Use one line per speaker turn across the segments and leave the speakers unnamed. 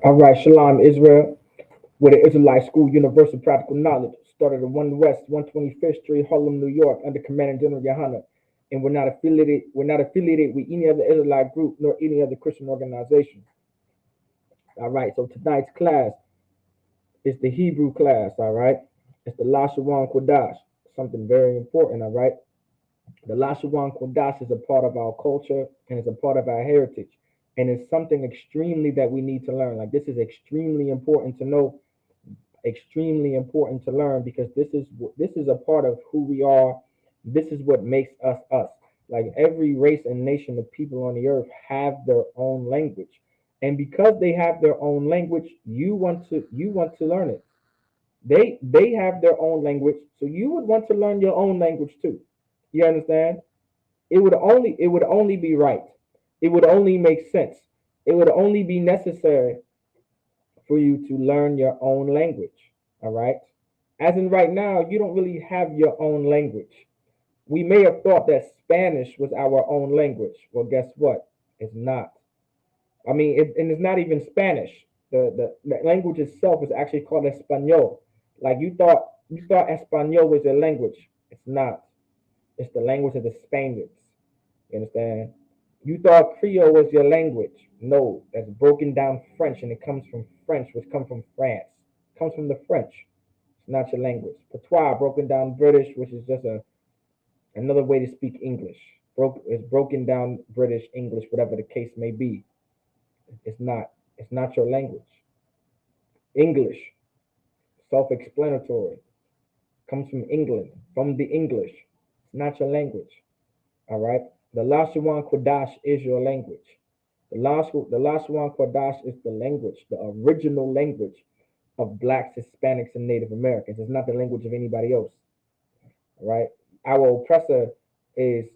All right, Shalom, Israel, with the Israelite School Universal Practical Knowledge, started at 1 West, 125th Street, Harlem, New York, under Commanding General Yohana. And we're not affiliated with any other Israelite group nor any other Christian organization. All right, so tonight's class is the Hebrew class, all right? It's the Lashawan Qadash, something very important, all right? The Lashawan Qadash is a part of our culture and it's a part of our heritage. And it's something extremely that we need to learn. Like, this is extremely important to know, extremely important to learn, because this is a part of who we are. This is what makes us us. Like, every race and nation of people on the earth have their own language, and because they have their own language, you want to learn it. They have their own language, so you would want to learn your own language too. You understand? It would only be right. It would only make sense. It would only be necessary for you to learn your own language. All right. As in right now, you don't really have your own language. We may have thought that Spanish was our own language. Well, guess what? It's not. I mean, and it's not even Spanish. The language itself is actually called Espanol. Like, you thought Espanol was a language. It's not. It's the language of the Spaniards. You understand? You thought Creole was your language. No, that's broken down French, and it comes from French, which comes from France. It comes from the French. It's not your language. Patois, broken down British, which is just another way to speak English. It's broken down British English, whatever the case may be. It's not. It's not your language. English, self-explanatory, comes from England, from the English. It's not your language. All right. The Lashawan Qadash is your language. The Lashawan Qadash is the language, the original language of blacks, Hispanics, and Native Americans. It's not the language of anybody else. All right. Our oppressor is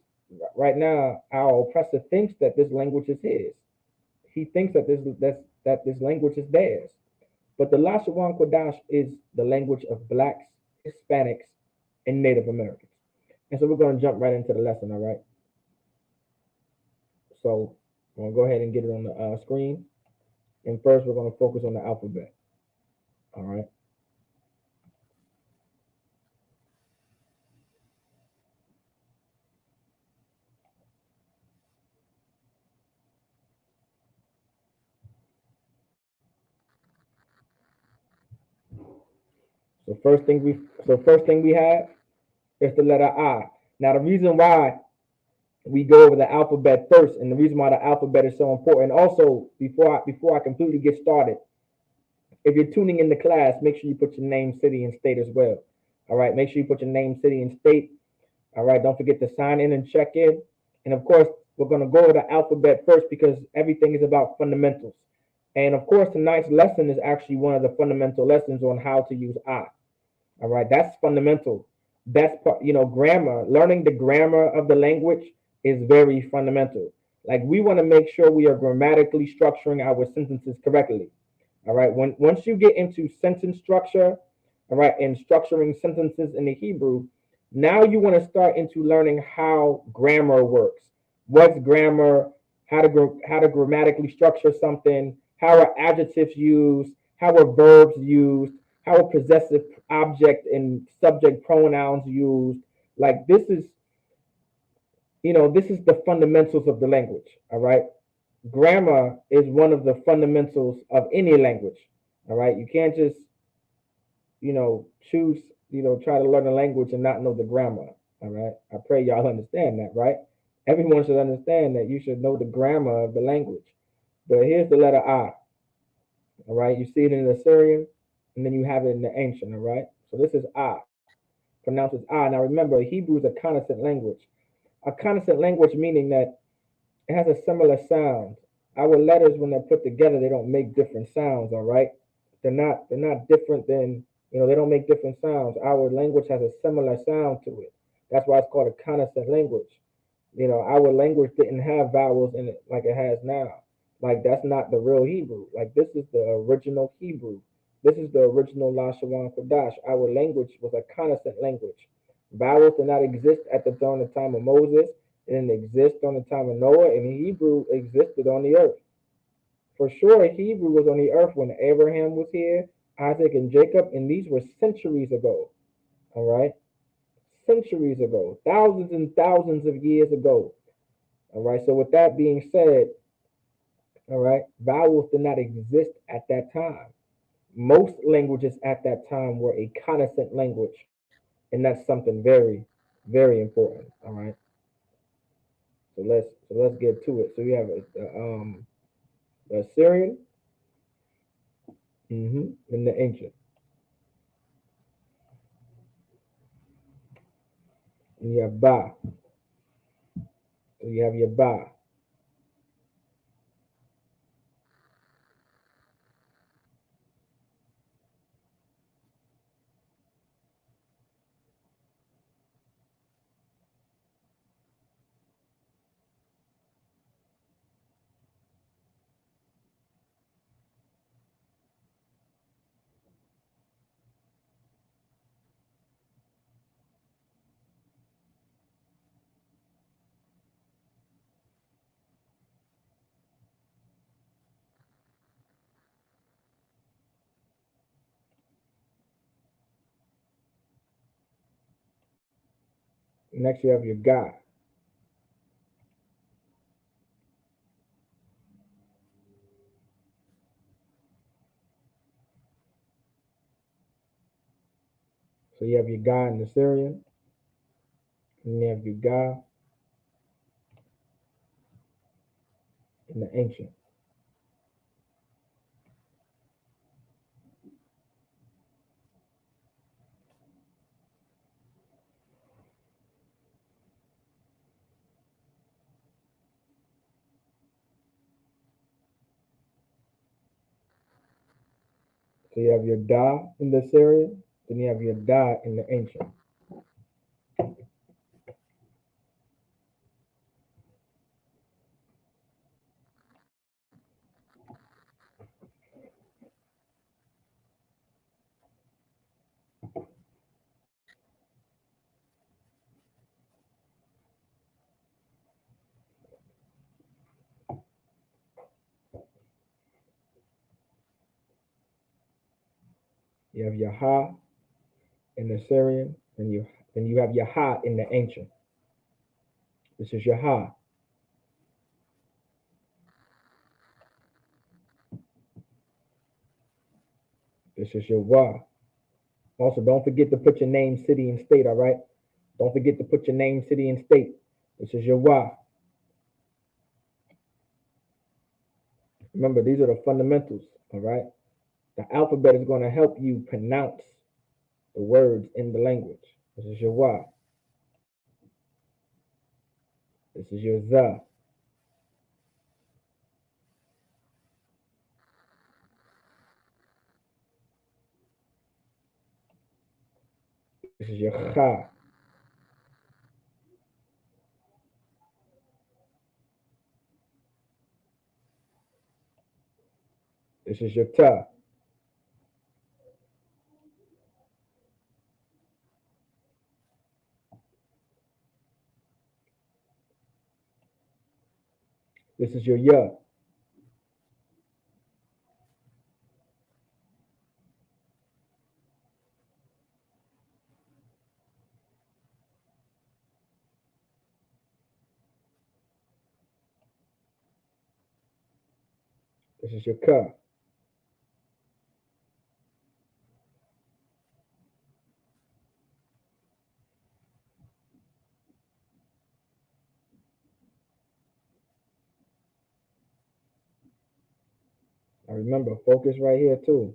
right now. Our oppressor thinks that this language is his. He thinks that this language is theirs. But the Lashawan Qadash is the language of blacks, Hispanics, and Native Americans. And so we're going to jump right into the lesson. All right. So I'm going to go ahead and get it on the screen. And first, we're going to focus on the alphabet. All right. So first thing we have is the letter I. Now, the reason why we go over the alphabet first, and the reason why the alphabet is so important. Also, before I completely get started, if you're tuning in the class, make sure you put your name, city, and state as well. All right. Make sure you put your name, city, and state. All right. Don't forget to sign in and check in. And of course, we're going to go over the alphabet first because everything is about fundamentals. And of course, tonight's lesson is actually one of the fundamental lessons on how to use I. All right. That's fundamental. That's part, grammar. Learning the grammar of the language is very fundamental. Like, we want to make sure we are grammatically structuring our sentences correctly. All right. Once you get into sentence structure, all right, and structuring sentences in the Hebrew, now you want to start into learning how grammar works. What's grammar? How to grammatically structure something? How are adjectives used? How are verbs used? How are possessive object and subject pronouns used? Like, this is the fundamentals of the language. All right. Grammar is one of the fundamentals of any language. All right. You can't just, choose, try to learn a language and not know the grammar. All right. I pray y'all understand that, right? Everyone should understand that you should know the grammar of the language. But here's the letter I. All right. You see it in the Assyrian, and then you have it in the ancient. All right. So this is I. Pronounced as I. Now remember, Hebrew is a consonant language. A consonant language meaning that it has a similar sound. Our letters, when they're put together, they don't make different sounds. All right. They're not different than, they don't make different sounds. Our language has a similar sound to it. That's why it's called a consonant language. Our language didn't have vowels in it like it has now. Like, that's not the real Hebrew. Like, this is the original Hebrew. This is the original Lashawan Qadash. Our language was a consonant language. Vowels did not exist at the time of Moses, It didn't exist on the time of Noah, and Hebrew existed on the earth. For sure, Hebrew was on the earth when Abraham was here, Isaac and Jacob, and these were centuries ago. All right? Centuries ago, thousands and thousands of years ago. All right? So, with that being said, all right, vowels did not exist at that time. Most languages at that time were a consonant language, and that's something very, very important. All right? So let's get to it. So, you have the Assyrian and the ancient. And you have Ba. So you have your Ba. Next you have your Ga. So you have your Ga in the Syrian, and you have your Ga in the ancient. So you have your Da in the Syrian, then you have your Da in the ancient. You have your Ha in the Syrian, and you have your Ha in the ancient. This is your Ha. This is your Wa. Also, don't forget to put your name, city, and state. All right. Don't forget to put your name, city, and state. This is your Wa. Remember, these are the fundamentals. All right. The alphabet is going to help you pronounce the words in the language. This is your Wa. This is your Za. This is your Kha. This is your Ta. This is your Ya. This is your Ka. Now remember, focus right here too.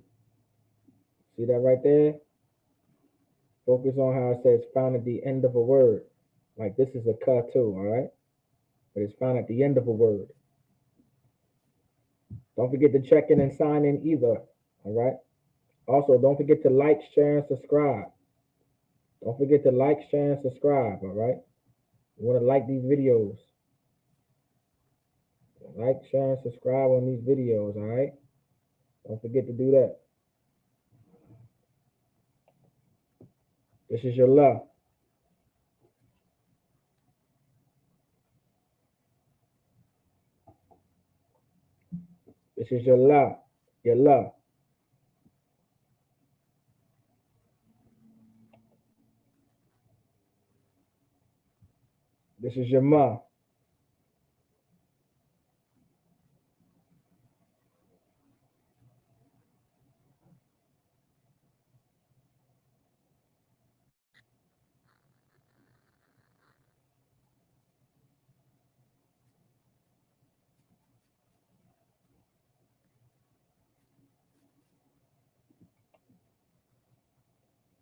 See that right there? Focus on how it says found at the end of a word. Like this is a Ka too, all right? But it's found at the end of a word. Don't forget to check in and sign in either, all right? Also, don't forget to like, share, and subscribe. Don't forget to like, share, and subscribe, all right? You want to like these videos. Like, share, and subscribe on these videos, all right? Don't forget to do that. This is your love. This is your la. Your la. This is your ma.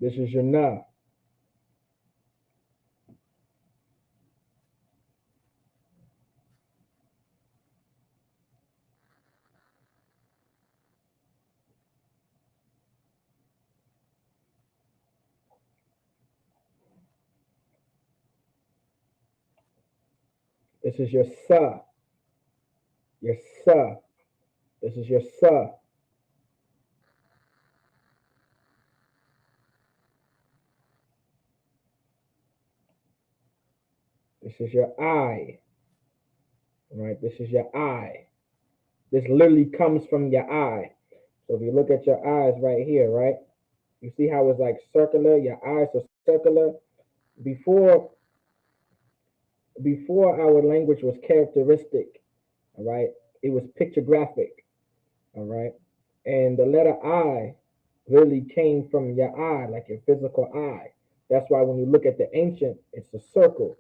This is your na. This is your sa. Your sa. This is your sa. This is your I. Right? This is your I. This literally comes from your eye. So if you look at your eyes right here, right? You see how it's like circular? Your eyes are circular. Before before our language was characteristic, all right, it was pictographic, all right, and the letter I really came from your eye, like your physical eye. That's why when you look at the ancient, it's a circle,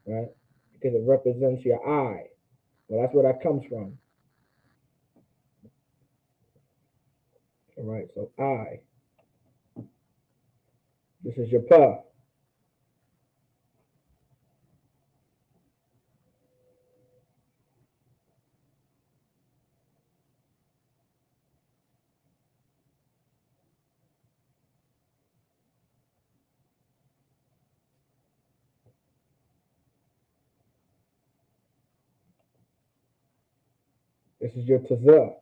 right, because it represents your eye. Well, that's where that comes from. All right, so I. This is your pa. This is your taza.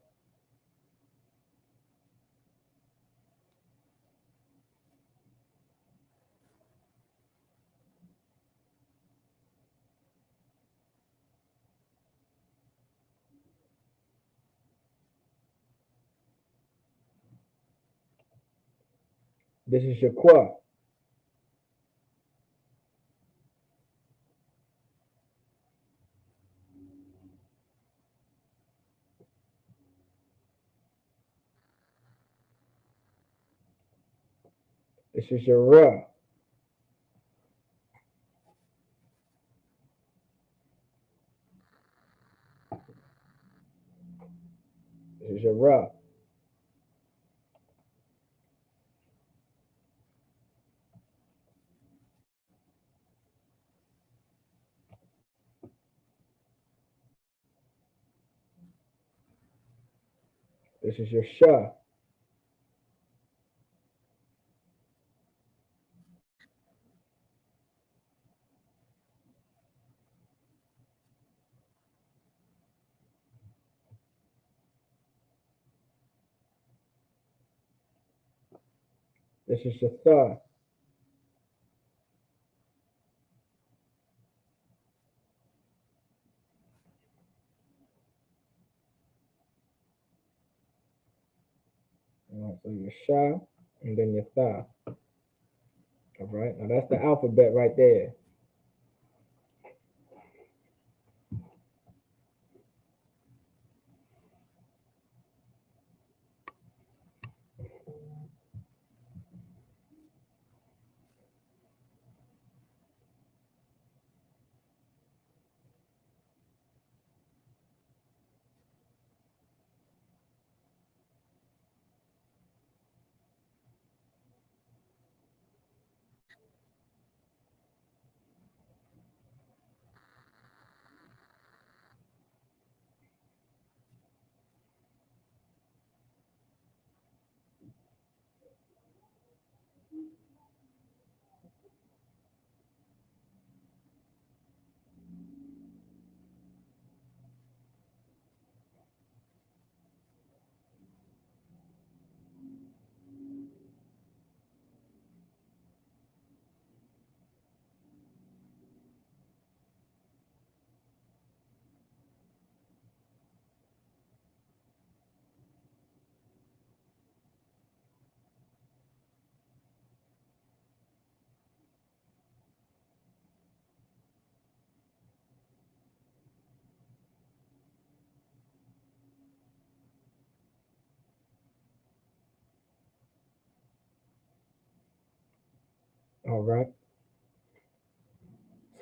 This is your qua. This is your ra. This is your ra. This is your sha. This is your tha. All right, so your sha and then your tha. All right, now that's the alphabet right there. All right.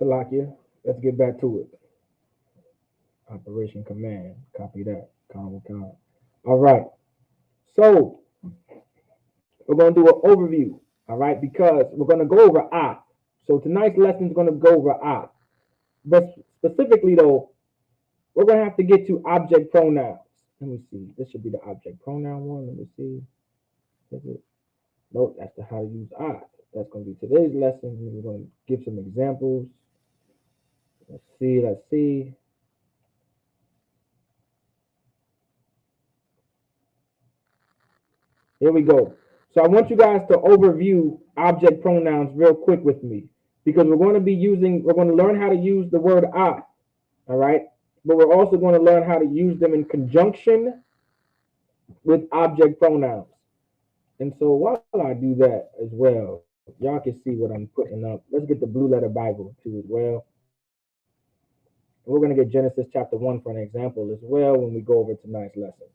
Salakia. Let's get back to it. Operation Command. Copy that. Con. All right. So we're going to do an overview. All right. Because we're going to go over Ahth. So tonight's lesson is going to go over Ahth. But specifically, though, we're going to have to get to object pronouns. Let me see. This should be the object pronoun one. Let me see. Is it? Nope, that's the how to use Ahth. That's going to be today's lesson. We're going to give some examples. Let's see. Here we go. So I want you guys to overview object pronouns real quick with me because we're going to learn how to use the word Ahth, all right? But we're also going to learn how to use them in conjunction with object pronouns. And so while I do that as well, y'all can see what I'm putting up. Let's get the Blue Letter Bible too as well. We're going to get Genesis chapter 1 for an example as well when we go over tonight's lesson.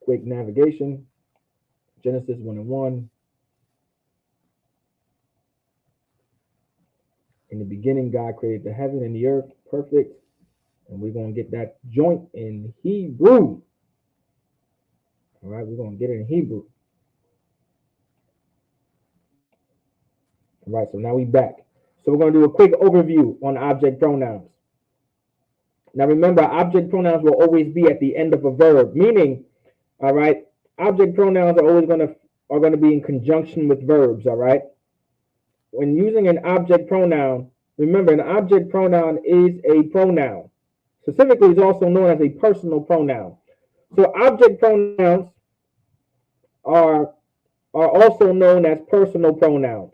Quick navigation. Genesis 1 and 1. In the beginning, God created the heaven and the earth, perfect. And we're going to get that joint in Hebrew. All right, we're going to get it in Hebrew. All right, so now we back. So we're going to do a quick overview on object pronouns. Now remember, object pronouns will always be at the end of a verb, meaning, all right, object pronouns are always going to be in conjunction with verbs, all right? When using an object pronoun, remember an object pronoun is a pronoun. Specifically, it's also known as a personal pronoun. So object pronouns are also known as personal pronouns.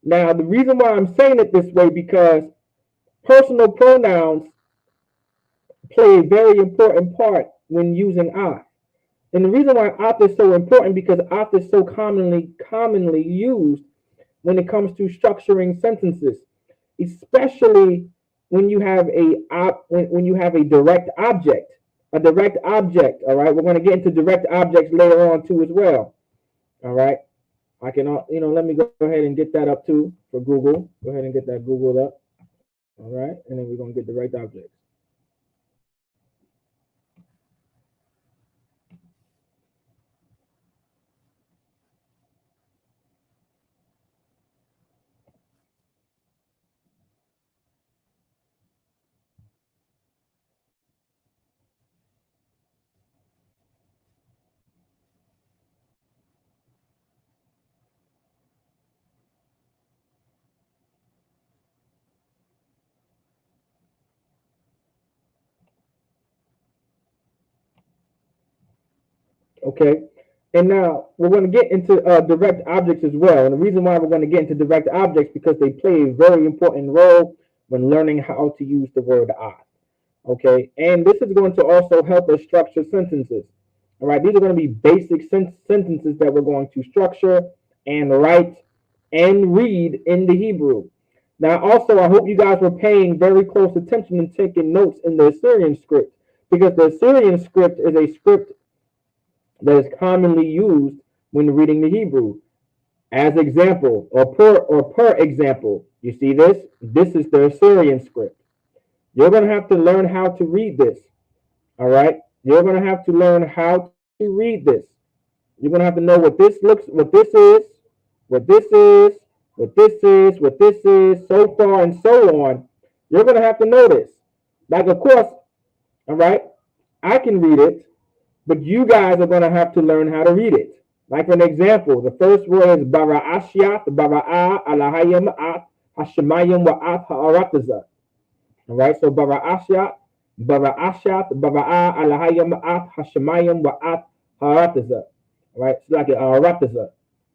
Now, the reason why I'm saying it this way because personal pronouns play a very important part when using Ahth. And the reason why Ahth is so important because Ahth is so commonly used when it comes to structuring sentences, especially when you have a direct object. A direct object, all right? We're going to get into direct objects later on too as well. All right? I can let me go ahead and get that up too for Google. Go ahead and get that Googled up. All right? And then we're going to get direct objects. Okay, and now we're going to get into direct objects as well. And the reason why we're going to get into direct objects because they play a very important role when learning how to use the word Ahth. Okay, and this is going to also help us structure sentences. All right, these are going to be basic sentences that we're going to structure and write and read in the Hebrew. Now, also, I hope you guys were paying very close attention and taking notes in the Assyrian script because the Assyrian script is a script that is commonly used when reading the Hebrew. As example, or per example, you see this? This is the Assyrian script. You're going to have to learn how to read this. All right? You're going to have to learn how to read this. You're going to have to know what this is, what this is, what this is, so far and so on. You're going to have to know this. Like, of course, all right, I can read it, but you guys are going to have to learn how to read it. Like an example, the first word is bara'ashyat, bara'a, alahayim, at, hashemayim, wa'at, ha'arataza. All right, so bara'a, alahayim, at, hashemayim, wa'at, ha'arataza. All right, it's like arataza.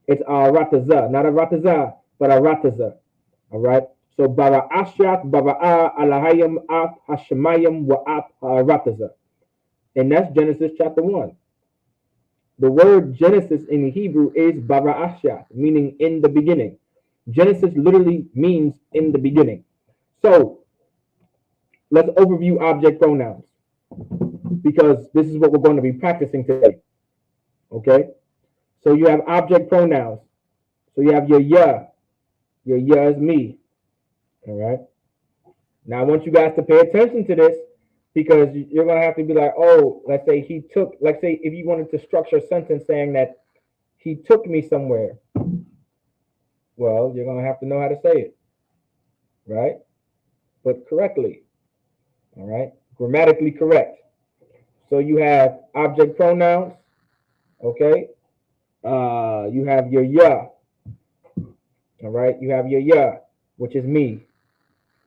It's arataza, not arataza, but arataza. All right, so bara'ashyat, bara'a, alahayim, at, hashemayim, wa'at, ha'arataza. And that's Genesis chapter 1. The word Genesis in Hebrew is bara'ashyat, meaning in the beginning. Genesis literally means in the beginning. So let's overview object pronouns. because this is what we're going to be practicing today. Okay? So you have object pronouns. So you have your ya. Your ya is me. All right? Now I want you guys to pay attention to this because you're going to have to be like, oh, let's say he took, let's say if you wanted to structure a sentence saying that he took me somewhere, well, you're going to have to know how to say it, right? But correctly, all right? Grammatically correct. So you have object pronouns, okay? You have your ya, all right? You have your ya, which is me,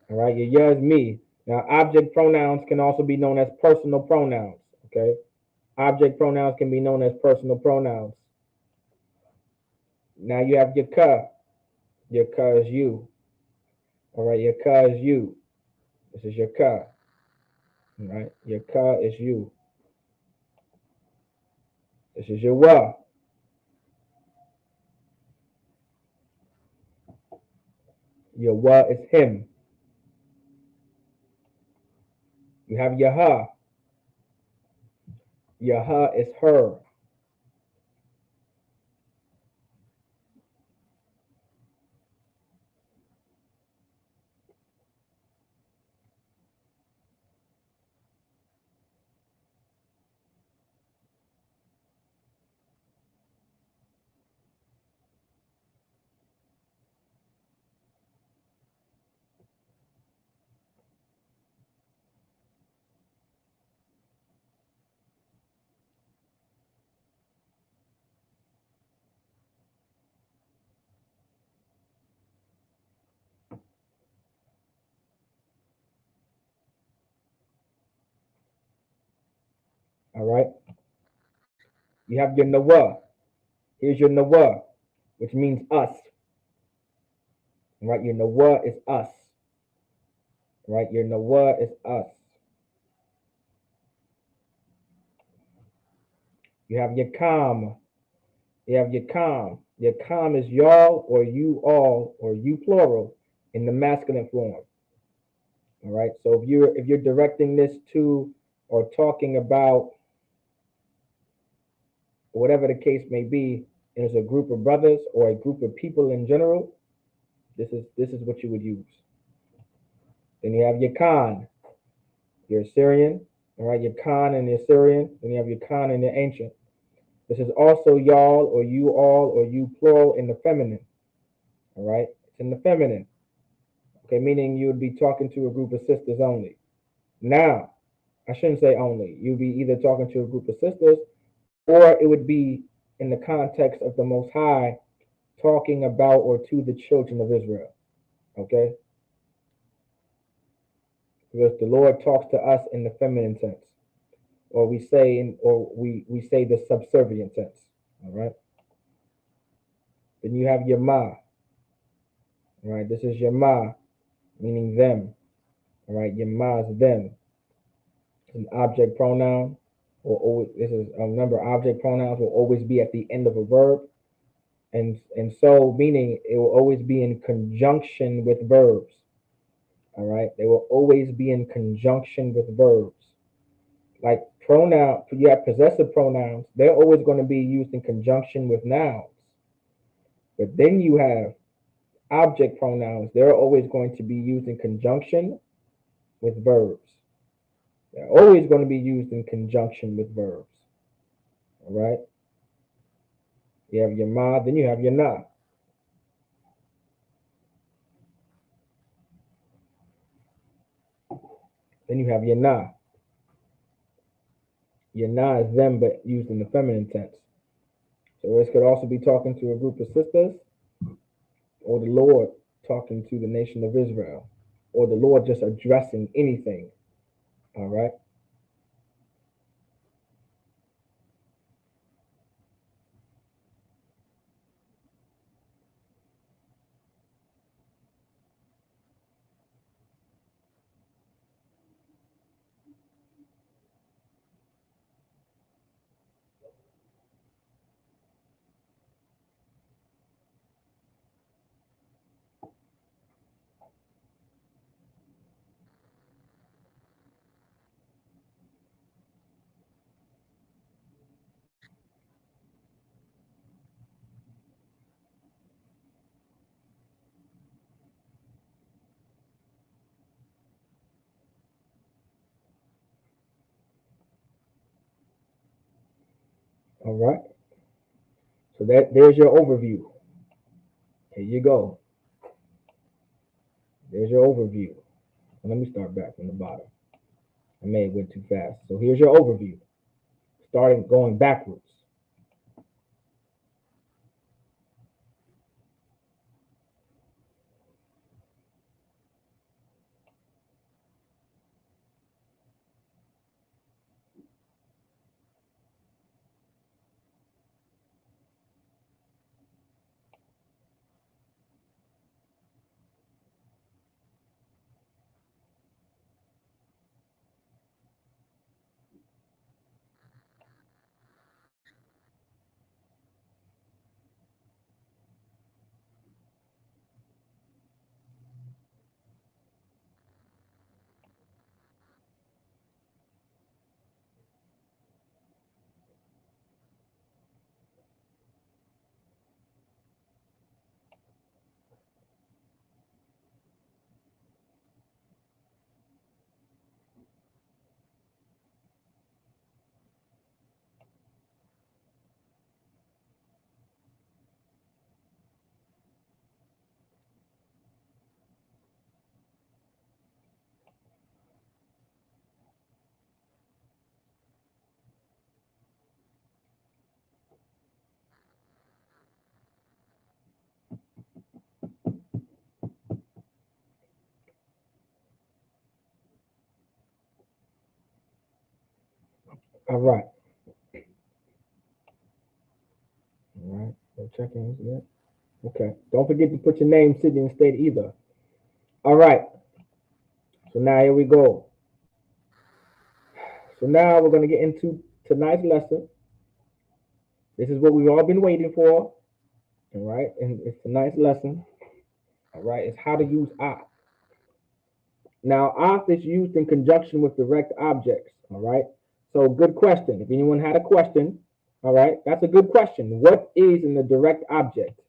all right? Your ya is me. Now, object pronouns can also be known as personal pronouns, okay? Object pronouns can be known as personal pronouns. Now you have your ka. Your ka is you, all right? Your ka is you. This is your ka, all right? Your ka is you. This is your wa. Your wa is him. You have your ha. Your ha is her. All right. You have your nawa. Here's your nawa, which means us. All right. Your nawa is us. All right. Your nawa is us. You have your kam. You have your kam. Your kam is y'all or you all or you plural in the masculine form. All right. So if you're directing this to or talking about whatever the case may be, and it's a group of brothers or a group of people in general, this is what you would use. Then you have your Khan, your Assyrian, all right, your Khan and the Assyrian. Then you have your Khan and the ancient. This is also y'all or you all or you plural in the feminine, all right? It's in the feminine, okay, meaning you would be talking to a group of sisters only. Now, I shouldn't say only. You'd be either talking to a group of sisters or it would be in the context of the Most High talking about or to the children of Israel, okay? Because the Lord talks to us in the feminine sense, or we say the subservient tense. All right. Then you have your ma. All right. This is your ma, meaning them. All right. Your ma is them. It's an object pronoun. Or this is a number of object pronouns will always be at the end of a verb, and so meaning it will always be in conjunction with verbs. All right. They will always be in conjunction with verbs. Like pronoun, you have possessive pronouns, they're always going to be used in conjunction with nouns. But then you have object pronouns, they're always going to be used in conjunction with verbs. They're always going to be used in conjunction with verbs. All right? You have your ma, then you have your na. Then you have your na. Your na is them, but used in the feminine tense. So this could also be talking to a group of sisters, or the Lord talking to the nation of Israel, or the Lord just addressing anything. All right? All right. So there's your overview. Here you go. There's your overview. Let me start back from the bottom. I may have went too fast. So here's your overview. Starting going backwards. All right. All right. No check-ins yet. Okay. Don't forget to put your name, city, and state either. All right. So now here we go. So now we're going to get into tonight's lesson. This is what we've all been waiting for. All right. And it's tonight's lesson. All right. It's how to use Ahth. Now, Ahth is used in conjunction with direct objects. All right. So good question. If anyone had a question, all right, that's a good question. What is in the direct object?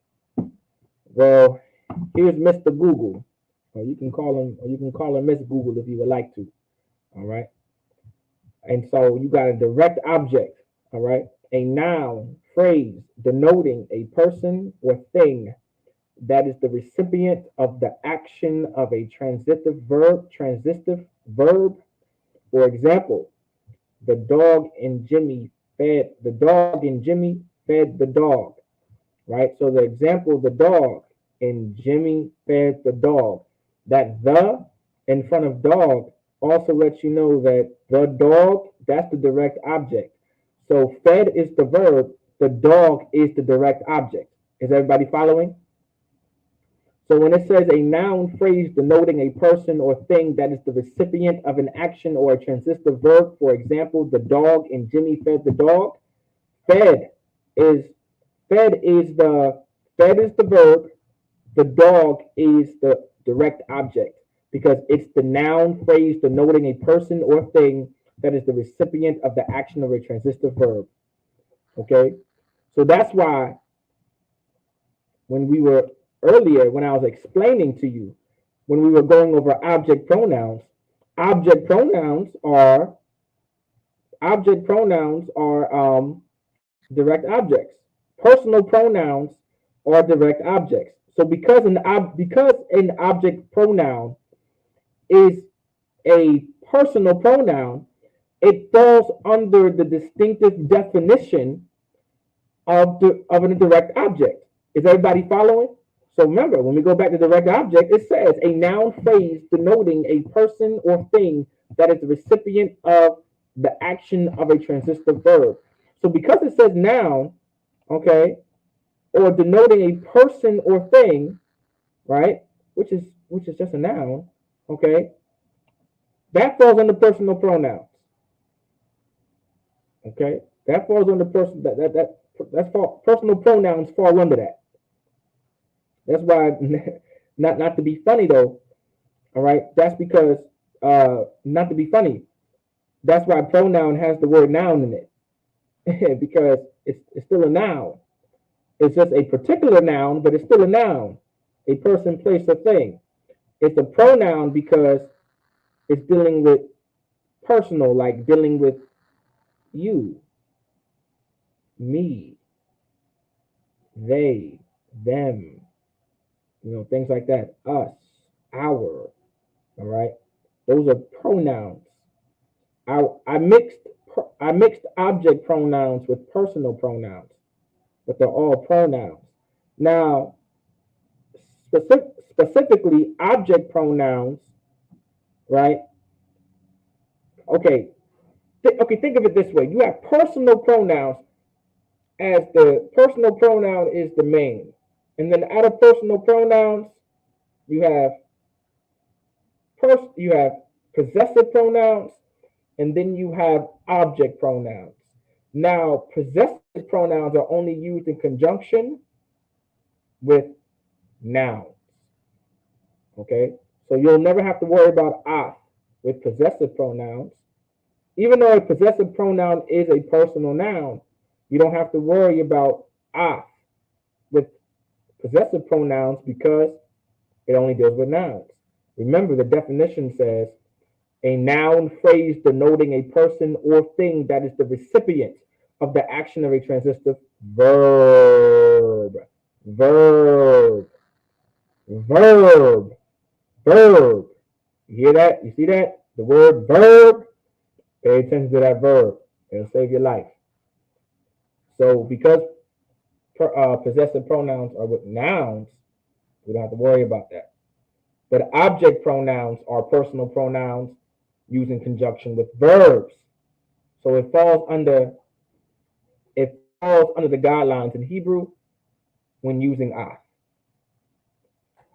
Well, here's Mr. Google. Or you can call him Miss Google if you would like to. All right. And so you got a direct object. All right. A noun, phrase denoting a person or thing that is the recipient of the action of a transitive verb. For example, the dog and Jimmy fed the dog, right? So the example, the dog and Jimmy fed the dog. That the in front of dog also lets you know that the dog, that's the direct object. So fed is the verb, the dog is the direct object. Is everybody following? So when it says a noun phrase denoting a person or thing that is the recipient of an action or a transitive verb, for example, the dog and Jimmy fed the dog, fed is fed is the fed is the verb, the dog is the direct object because it's the noun phrase denoting a person or thing that is the recipient of the action of a transitive verb. Okay? So that's why when we were earlier, when I was explaining to you, when we were going over object pronouns are direct objects. Personal pronouns are direct objects. So because an object pronoun is a personal pronoun, it falls under the distinctive definition of a direct object. Is everybody following? So remember, when we go back to direct object, it says a noun phrase denoting a person or thing that is the recipient of the action of a transitive verb. So because it says noun, okay, or denoting a person or thing, right, which is just a noun, okay, that falls under personal pronouns. Okay, that falls under personal pronouns fall under that. That's why, not to be funny though. All right, that's because not to be funny. That's why pronoun has the word noun in it because it's still a noun. It's just a particular noun, but it's still a noun. A person, place, or thing. It's a pronoun because it's dealing with personal, like dealing with you. me, they, them, things like that. Us, our, all right? Those are pronouns. I mixed object pronouns with personal pronouns, but they're all pronouns. Now, specifically object pronouns, right? Okay, okay. Think of it this way: you have personal pronouns, as the personal pronoun is the main, and then out of personal pronouns, you have you have possessive pronouns, and then you have object pronouns. Now, possessive pronouns are only used in conjunction with nouns. Okay, so you'll never have to worry about Ahth with possessive pronouns. Even though a possessive pronoun is a personal noun, you don't have to worry about Ahth with possessive pronouns because it only deals with nouns. Remember, the definition says a noun phrase denoting a person or thing that is the recipient of the action of a transitive verb. Verb. Verb. Verb. You hear that? You see that? The word verb. Pay attention to that verb. It'll save your life. So because possessive pronouns are with nouns, we don't have to worry about that. But object pronouns are personal pronouns used in conjunction with verbs. So it falls under the guidelines in Hebrew when using Ahth.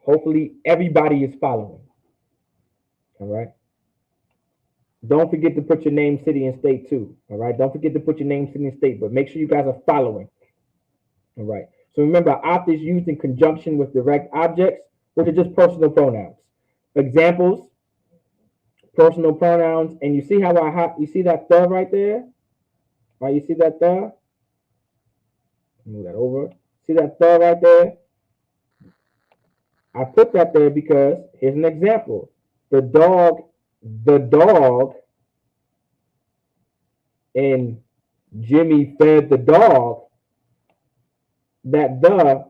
Hopefully everybody is following. All right. Don't forget to put your name, city, and state too. All right. Don't forget to put your name, city, and state, but make sure you guys are following. All right. So remember, Ahth is used in conjunction with direct objects, which are just personal pronouns. Examples: personal pronouns, and you see how you see that the right there? Right, you see that the? Move that over. See that the right there? I put that there because here's an example. The dog, and Jimmy fed the dog. That the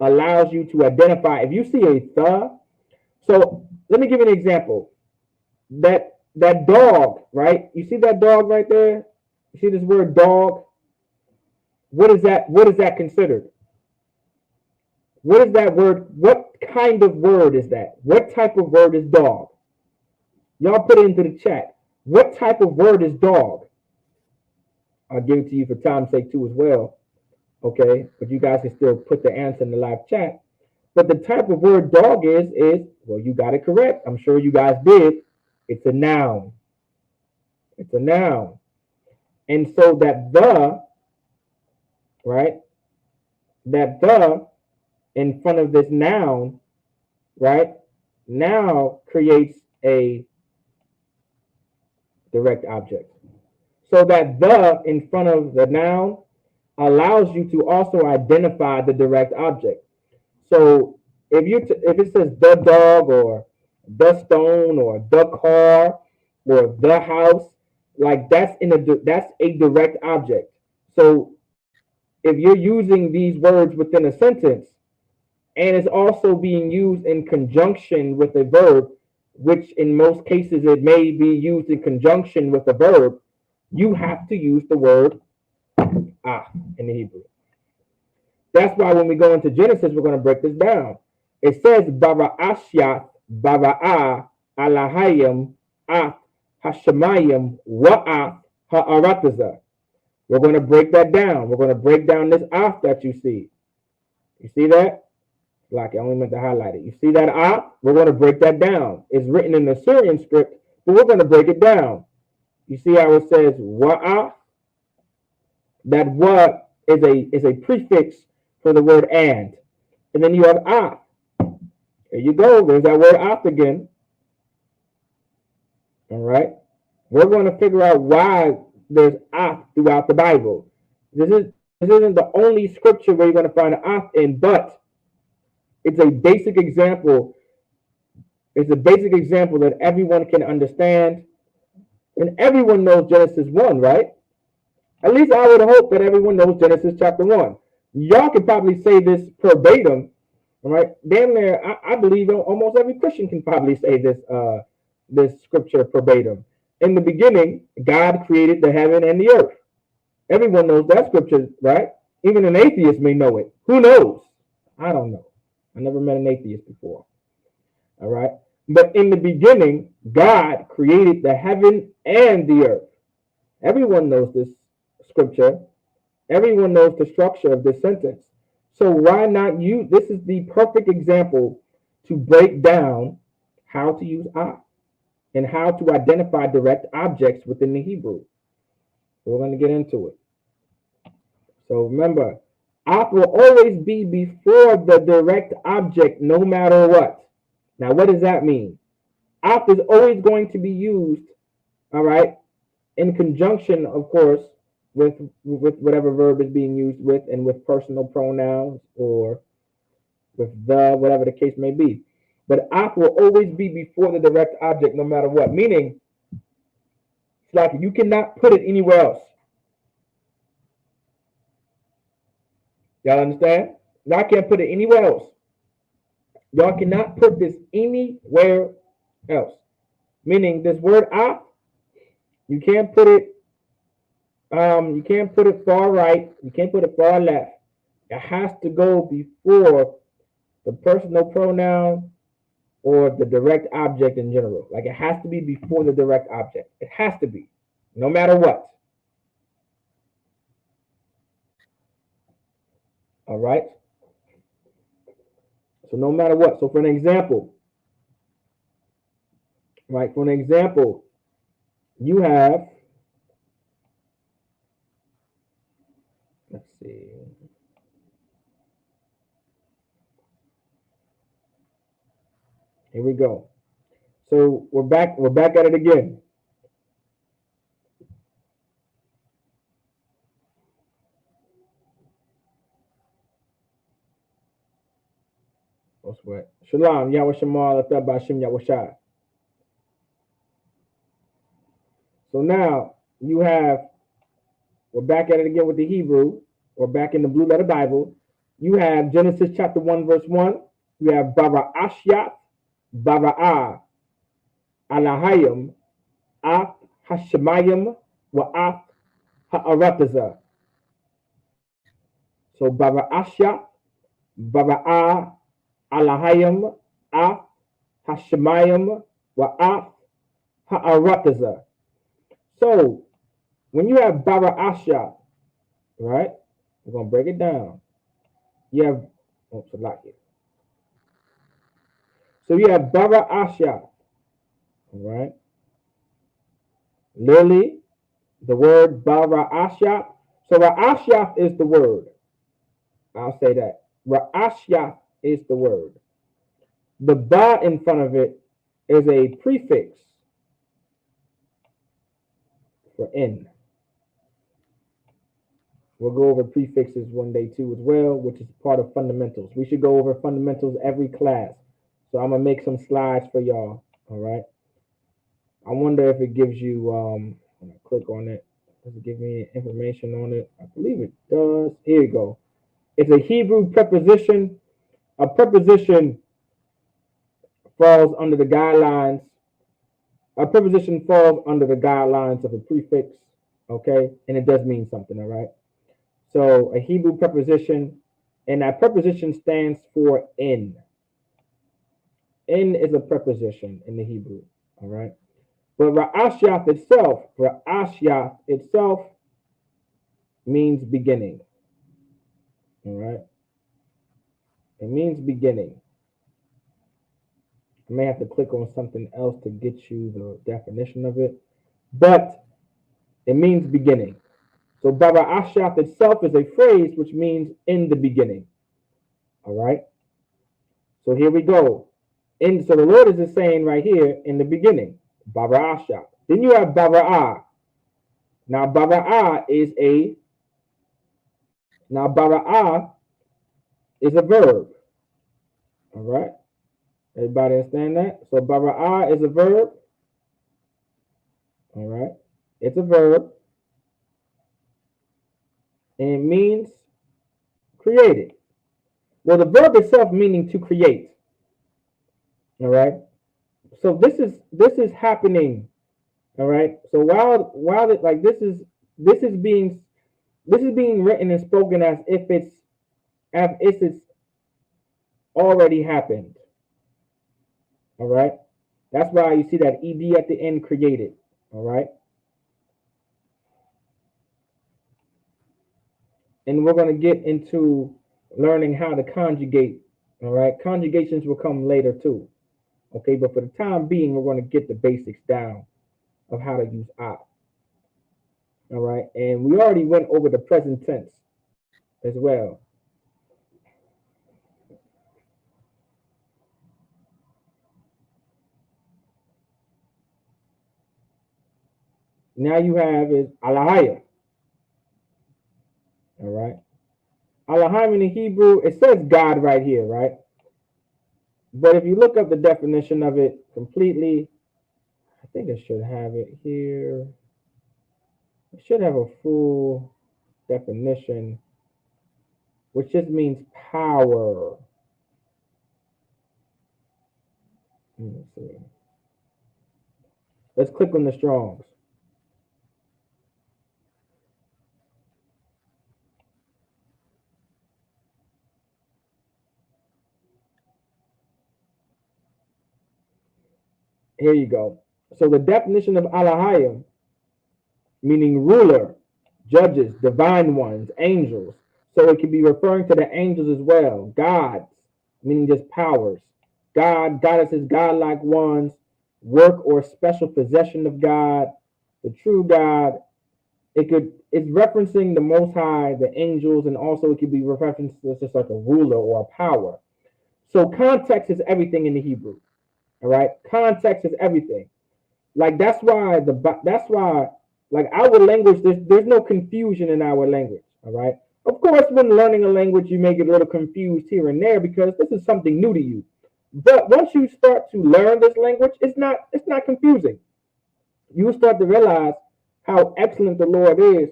allows you to identify. If you see a the, so let me give you an example. That dog, right? You see that dog right there? You see this word dog? What is that? What is that considered? What is that word? What kind of word is that? What type of word is dog? Y'all put it into the chat. What type of word is dog? I'll give it to you for time's sake too as well. Okay, but you guys can still put the answer in the live chat. But the type of word dog is, well, you got it correct. I'm sure you guys did. It's a noun. It's a noun. And so that the, right, that the in front of this noun, right, now creates a direct object. So that the in front of the noun allows you to also identify the direct object. So if it says the dog or the stone or the car or the house, like that's a direct object. So if you're using these words within a sentence and it's also being used in conjunction with a verb, which in most cases it may be used in conjunction with a verb, you have to use the word ah in the Hebrew. That's why when we go into Genesis, we're going to break this down. It says, Bara'ashyat, Bara'a, Alahayim, Ahth, Hashemayim, Wa'ath, Ha'arataza. We're going to break that down. We're going to break down this Ahth that you see. You see that? Like I only meant to highlight it. You see that Ahth? We're going to break that down. It's written in the Syrian script, but we're going to break it down. You see how it says Wa'ath? That what is a prefix for the word and then you have Ahth. There you go. There's that word Ahth again. All right. We're going to figure out why there's Ahth throughout the Bible. This isn't the only scripture where you're going to find an Ahth in, but it's a basic example. It's a basic example that everyone can understand. And everyone knows Genesis 1, right? At least I would hope that everyone knows Genesis chapter 1. Y'all could probably say this verbatim, all right? Damn near, I believe almost every Christian can probably say this scripture verbatim. In the beginning, God created the heaven and the earth. Everyone knows that scripture, right? Even an atheist may know it. Who knows? I don't know. I never met an atheist before. All right. But in the beginning, God created the heaven and the earth. Everyone knows this scripture. Everyone knows the structure of this sentence. So why not use this is the perfect example to break down how to use Ahth and how to identify direct objects within the Hebrew. So we're going to get into it. So remember, Ahth will always be before the direct object no matter what. Now, what does that mean? Ahth is always going to be used, all right, in conjunction, of course, with whatever verb is being used with and with personal pronouns or with the, whatever the case may be. But Ahth will always be before the direct object no matter what, meaning it's like you cannot put it anywhere else. Y'all understand? Y'all can't put it anywhere else. Y'all cannot put this anywhere else. Meaning this word Ahth, you can't put it far right, you can't put it far left. It has to go before the personal pronoun or the direct object in general. Like it has to be before the direct object. It has to be, no matter what. All right. So no matter what. So for an example, right? For an example, you have, let's see. Here we go. So we're back at it again. What's what? Shalom, Yahweh Shemal, Atab Bashim Yahweh Shai. So now we're back at it again with the Hebrew. We're back in the Blue Letter Bible. You have Genesis chapter 1, verse 1. You have Bara Ashyat, Bara'ah, Alahayim, Ahth Hashemayim, wa Ahth Ha'aratazah. So Bara Ashyat, Bara'ah, Alahayim, Ahth Hashemayim, wa Ahth Ha'aratazah. So when you have Bara Ashyat, right? We're going to break it down. You have, so you have Bara Ashyat, right? Literally, the word Ra'ashyaf. So Ra'ashyaf is the word. I'll say that. Ra'ashyaf is the word. The ba in front of it is a prefix for in. We'll go over prefixes one day too as well, which is part of fundamentals. We should go over fundamentals every class. So I'm gonna make some slides for y'all. All right. I wonder if it gives you when I click on it, does it give me information on it? I believe it does. Here you go. It's a Hebrew preposition. A preposition falls under the guidelines. A preposition falls under the guidelines of a prefix, okay? And it does mean something, all right? So a Hebrew preposition, and that preposition stands for in. In is a preposition in the Hebrew, all right? But Ra'ashyaf itself means beginning, all right? It means beginning. I may have to click on something else to get you the definition of it, but it means beginning. So Bara Ashyaf itself is a phrase which means in the beginning. All right. So here we go. So the Lord is just saying right here in the beginning, Bara Ashyaf. Then you have Bara'ah. Now Bara'ah is a verb. All right. Everybody understand that? So Bara'ah is a verb. All right. It's a verb. and it means created. Well, the verb itself meaning to create. All right. So this is happening. All right. So while it, like this is being this is being written and spoken as if it's already happened. All right. That's why you see that ed at the end, created. All right. And we're going to get into learning how to conjugate. All right. Conjugations will come later too. Okay. But for the time being, we're going to get the basics down of how to use I. All right. And we already went over the present tense as well. Now you have is Alahaya. All right. Alahim in the Hebrew, it says God right here, right? But if you look up the definition of it completely, I think it should have it here. It should have a full definition, which just means power. Let me see. Let's click on the Strongs. Here you go. So the definition of Alahayim, meaning ruler, judges, divine ones, angels. So it could be referring to the angels as well. Gods, meaning just powers. God, goddesses, godlike ones, work or special possession of God, the true God. It's referencing the Most High, the angels, and also it could be referenced as just like a ruler or a power. So context is everything in the Hebrew. All right, context is everything. Like that's why like our language, there's no confusion in our language. All right. Of course, when learning a language, you may get a little confused here and there because this is something new to you. But once you start to learn this language, it's not confusing. You start to realize how excellent the Lord is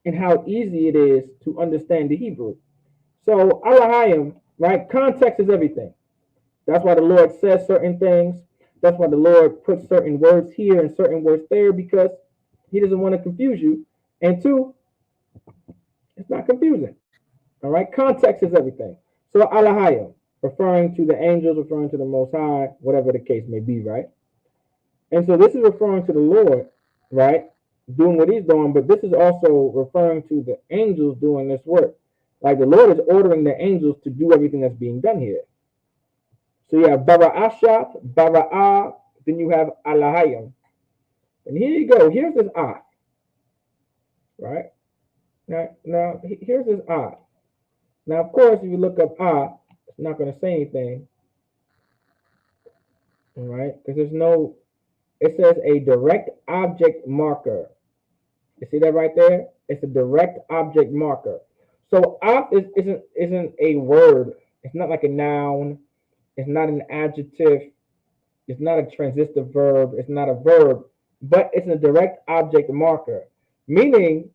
and how easy it is to understand the Hebrew. So Alahayim, right? Context is everything. That's why the Lord says certain things. That's why the Lord puts certain words here and certain words there because He doesn't want to confuse you. And two, it's not confusing. All right, context is everything. So Alahayim, referring to the angels, referring to the Most High, whatever the case may be, right? And so this is referring to the Lord, right, doing what He's doing, but this is also referring to the angels doing this work. Like the Lord is ordering the angels to do everything that's being done here. So you have Bara'ashat, Bara'ah, then you have Alahayim. And here you go. Here's this Ahth, right? Now here's this Ahth. Now, of course, if you look up Ahth, it's not going to say anything, all right? Because there's no, it says a direct object marker. You see that right there? It's a direct object marker. So Ahth isn't a word. It's not like a noun. It's not an adjective. It's not a transitive verb. It's not a verb, but it's a direct object marker, meaning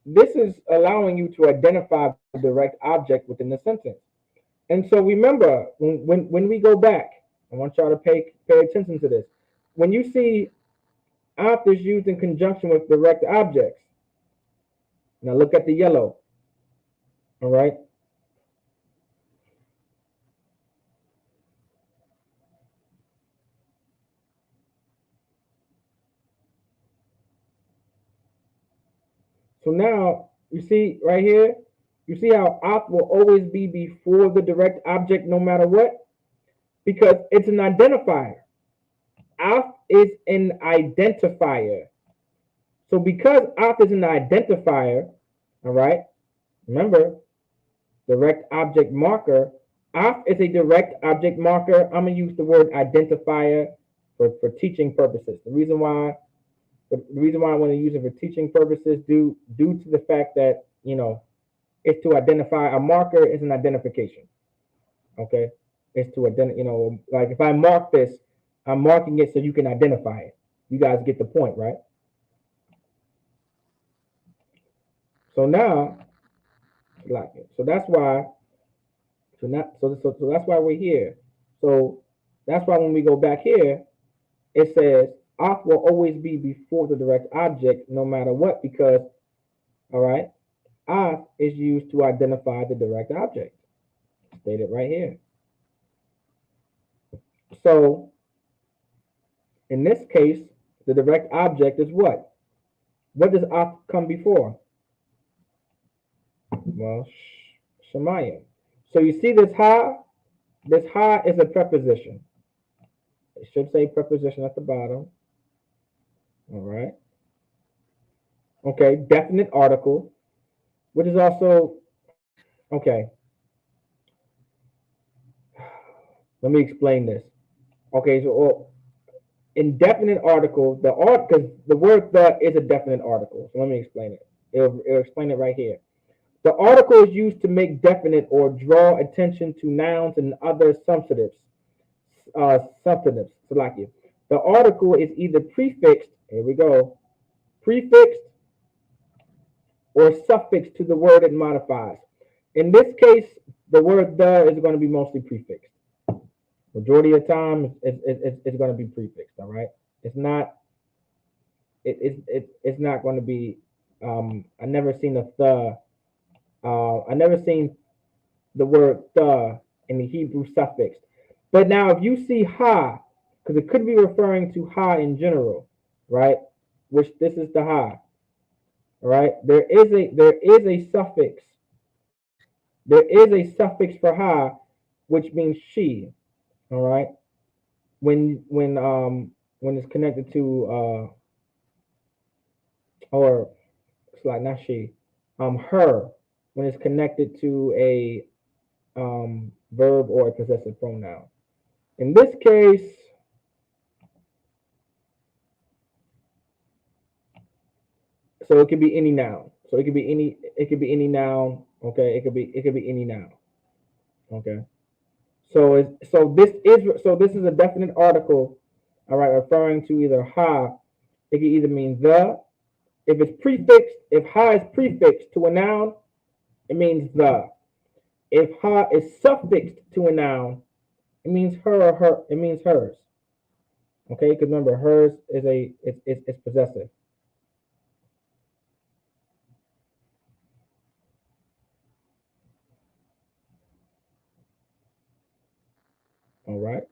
this is allowing you to identify the direct object within the sentence. And so remember, when we go back, I want y'all to pay attention to this. When you see authors used in conjunction with direct objects, now look at the yellow, all right? So now you see right here, you see how Ahth will always be before the direct object no matter what? Because it's an identifier. Ahth is an identifier. So because Ahth is an identifier, all right, remember, direct object marker, Ahth is a direct object marker. I'm going to use the word identifier for teaching purposes. The reason why I want to use it for teaching purposes due to the fact that, it's to identify. A marker is an identification. Okay? It's to identify, like if I mark this, I'm marking it so you can identify it. You guys get the point, right? So now So that's why. So that's why we're here. So that's why when we go back here, it says Ahth will always be before the direct object, no matter what, because all right, Ahth is used to identify the direct object. Stated right here. So in this case, the direct object is what? What does Ahth come before? Well, Shemayim. So you see this ha? This ha is a preposition. It should say preposition at the bottom. All right. Okay, definite article, which is also okay. Let me explain this. Okay, so indefinite article, the art because the word the is a definite article. So let me explain it. It'll explain it right here. The article is used to make definite or draw attention to nouns and other substantives. Salakia. The article is either prefixed. Here we go. Prefixed or suffixed to the word it modifies. In this case, the word the is going to be mostly prefixed. Majority of the time, it's going to be prefixed. All right. It's not. It's not going to be. I never seen a the. I never seen the word the in the Hebrew suffix. But now, if you see ha, because it could be referring to ha in general, right? Which this is the ha, right? There is a suffix. There is a suffix for ha, which means she. All right. When it's connected to or it's like not she, her, when it's connected to a verb or a possessive pronoun. In this case, so it could be any noun. So it could be any. It could be any noun. Okay. It could be any noun. Okay. So this is a definite article. All right, referring to either ha. It could either mean the. If it's prefixed, if ha is prefixed to a noun, it means the. If ha is suffixed to a noun, it means her or her. It means hers. Okay, because remember, hers is it's possessive. All right.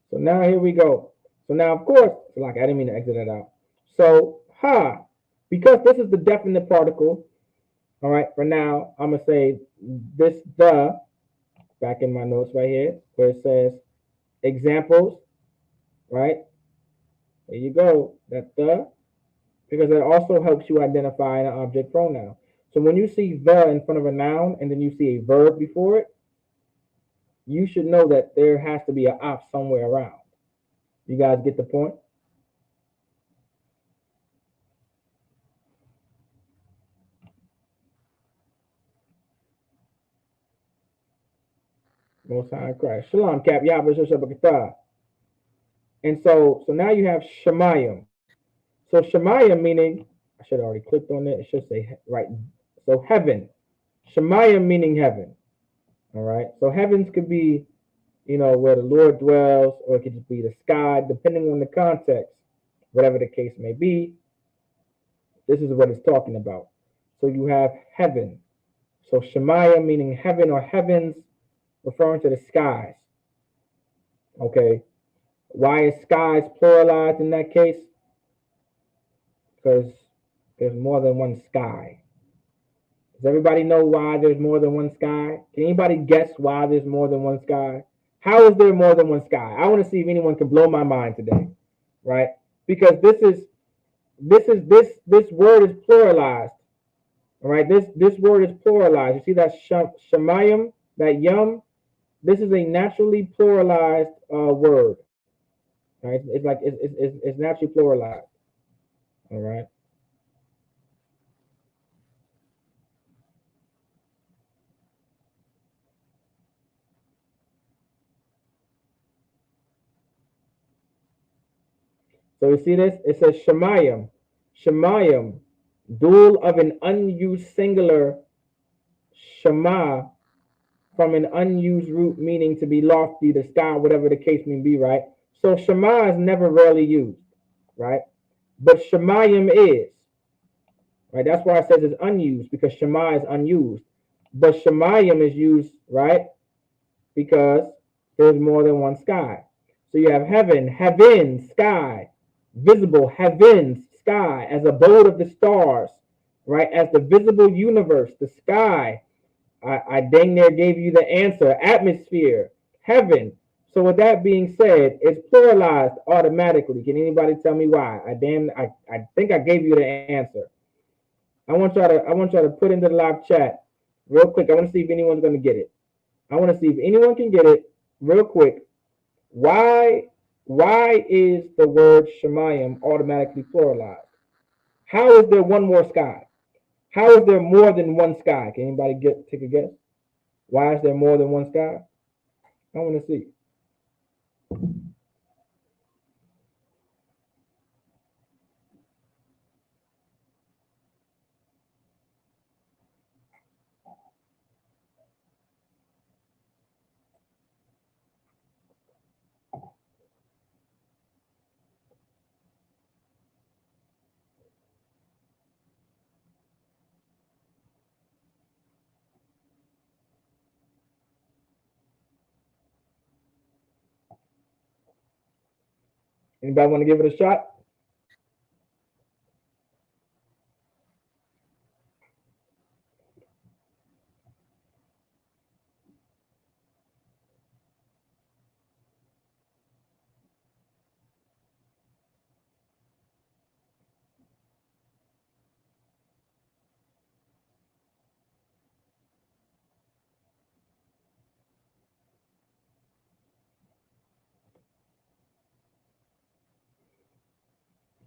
So now here we go. So now, of course, like I didn't mean to exit that out. So ha, because this is the definite particle. All right. For now, I'm gonna say this the back in my notes right here where it says examples. Right. There you go. That the because it also helps you identify an object pronoun. So when you see the in front of a noun and then you see a verb before it, you should know that there has to be an op somewhere around. You guys get the point? Most High in Christ. Shalom, Cap Yahweh Shoshabakatah. And so now you have Shemayim. So Shemayim meaning, I should have already clicked on it. It should say right. So heaven. Shemayim meaning heaven. All right. So heavens could be, where the Lord dwells, or it could just be the sky, depending on the context. Whatever the case may be, this is what it's talking about. So you have heaven. So Shemayim meaning heaven or heavens, referring to the skies. Okay. Why is skies pluralized in that case? Because there's more than one sky. Does everybody know why there's more than one sky? Can anybody guess why there's more than one sky? How is there more than one sky? I want to see if anyone can blow my mind today, right? Because this word is pluralized. All right, this word is pluralized. You see that shemayim, that yum? This is a naturally pluralized word. Right? It's like it's naturally pluralized. All right. So you see this? It says Shemayim. Shemayim, dual of an unused singular Shema from an unused root meaning to be lofty, the sky, whatever the case may be, right? So Shema is never rarely used, right? But Shemayim is, right? That's why it says it's unused, because Shema is unused. But Shemayim is used, right? Because there's more than one sky. So you have heaven, heaven, sky, visible, heavens, sky, as abode of the stars, right? As the visible universe, the sky. I dang near gave you the answer. Atmosphere, heaven. So with that being said, it's pluralized automatically. Can anybody tell me why? I think I gave you the answer. I want y'all to put into the live chat real quick. I want to see if anyone's gonna get it. I want to see if anyone can get it real quick. Why why is the word Shemayim automatically pluralized? How is there one more sky? How is there more than one sky? Can anybody take a guess? Why is there more than one sky? I want to see. Anybody want to give it a shot?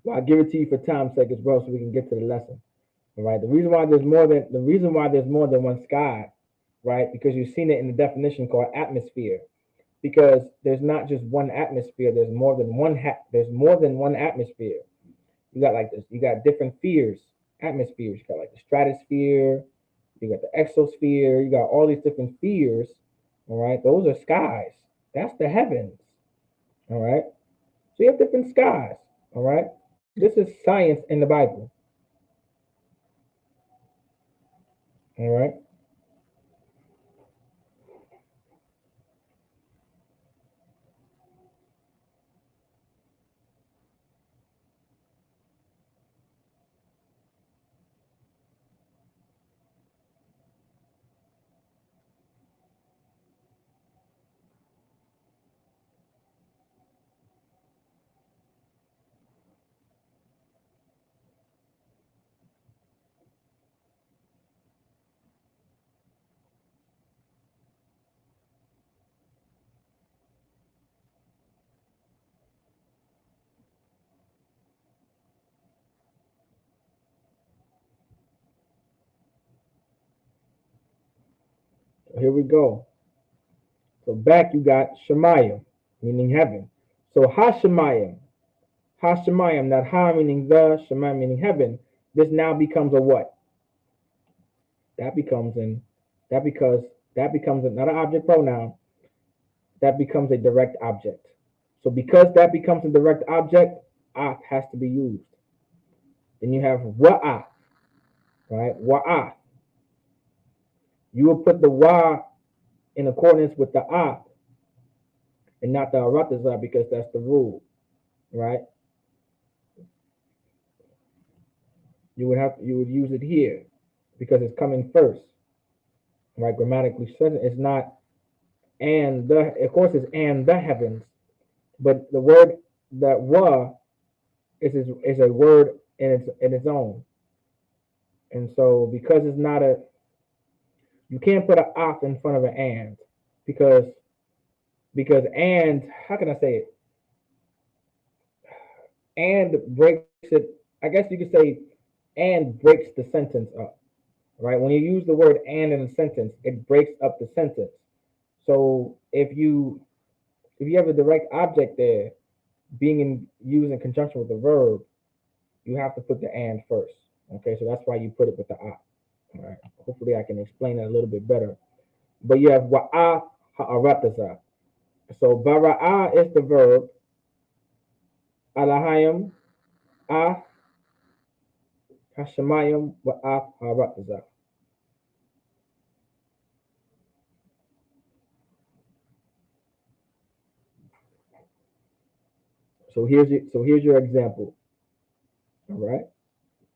Well, I'll give it to you for time's sake as well, so we can get to the lesson. All right. The reason why there's more than one sky, right? Because you've seen it in the definition called atmosphere. Because there's not just one atmosphere. There's more than one atmosphere. You got like this. You got different atmospheres. You got like the stratosphere. You got the exosphere. You got all these different spheres. All right. Those are skies. That's the heavens. All right. So you have different skies. All right. This is science in the Bible. All right. So here we go. So back you got Shemayim, meaning heaven. So Hashemayim, that Ha meaning the, Shemayim meaning heaven. This now becomes a what? That becomes an that because that becomes not an object pronoun. That becomes a direct object. So because that becomes a direct object, Ahth has to be used. Then you have Wa'ah, right? Wa'ah. You will put the Wa in accordance with the Ahth and not the Aratazah, because that's the rule, right? You would use it here because it's coming first, right? Grammatically certain. It's not and the. Of course, it's and the heavens, but the word that wa is a word in its own, and so because it's not a, you can't put an off in front of an and, because and, how can I say it? And breaks it. I guess you could say and breaks the sentence up, right? When you use the word and in a sentence, it breaks up the sentence. So if you have a direct object there, used in conjunction with the verb, you have to put the and first. Okay, so that's why you put it with the ah. All right. Hopefully, I can explain it a little bit better. But you have wa'a ha'arataza. So bara'a is the verb. Alahayim ah hashemayim wa'a ha'arataza. So here's your example. All right.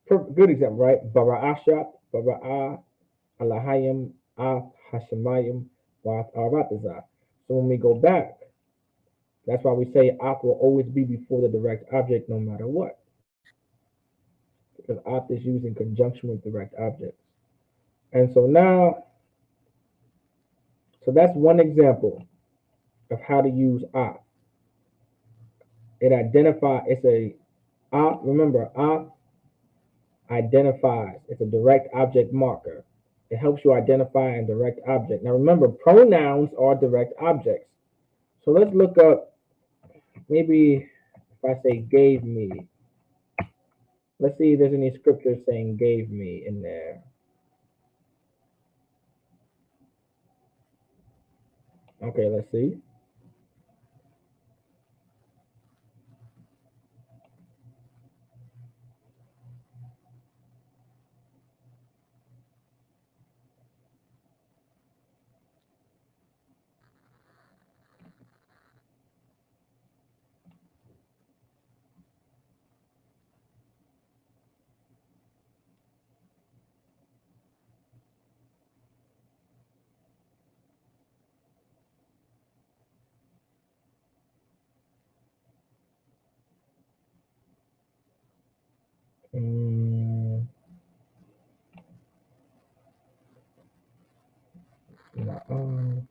Good example, right? Bara'ashat, bara'a, alahayim ah hashemayim wa'a ha'arataza. So when we go back, that's why we say Ahth will always be before the direct object no matter what. Because Ahth is used in conjunction with direct objects. And so now, so that's one example of how to use Ahth. It identifies, it's a Ahth, remember, Ahth identifies, it's a direct object marker. It helps you identify a direct object. Now remember, pronouns are direct objects. So let's look up, maybe if I say gave me, let's see if there's any scripture saying gave me in there. Okay, let's see. Mm, no,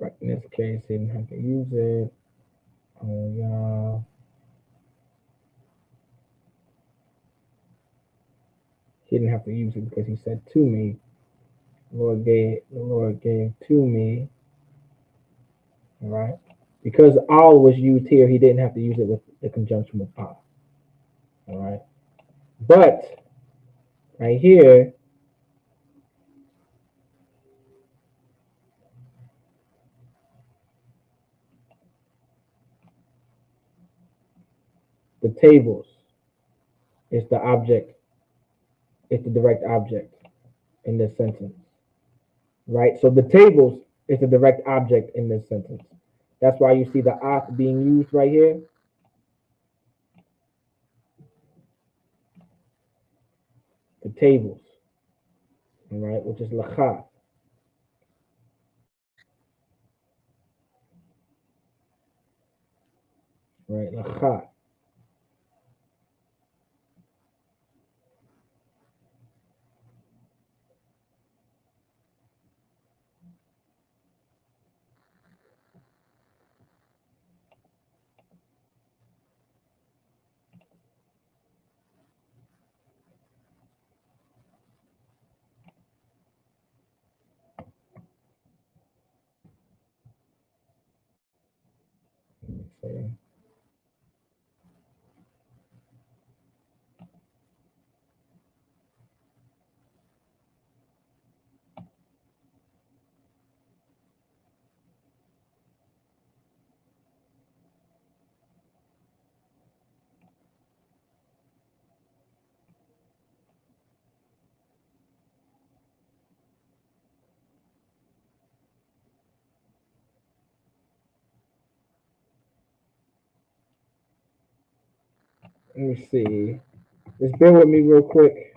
right, in this case, he didn't have to use it. Oh, yeah. He didn't have to use it because he said to me. The Lord gave to me. All right. Because all was used here, he didn't have to use it with the conjunction with all. All right. But right here, the tables is the object, it's the direct object in this sentence. Right? So the tables is the direct object in this sentence. That's why you see the Ahth being used right here. The tables, all right, which is lacha, right? Lacha. So, let me see. Just bear with me real quick.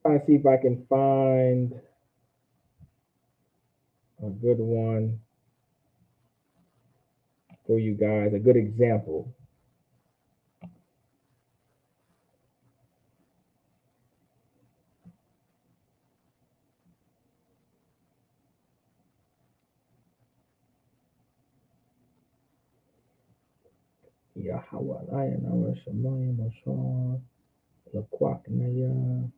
Trying to see if I can find a good one for you guys, a good example. Yahweh, Lion, Our Shemayim, Ashar, Laquak, Naya,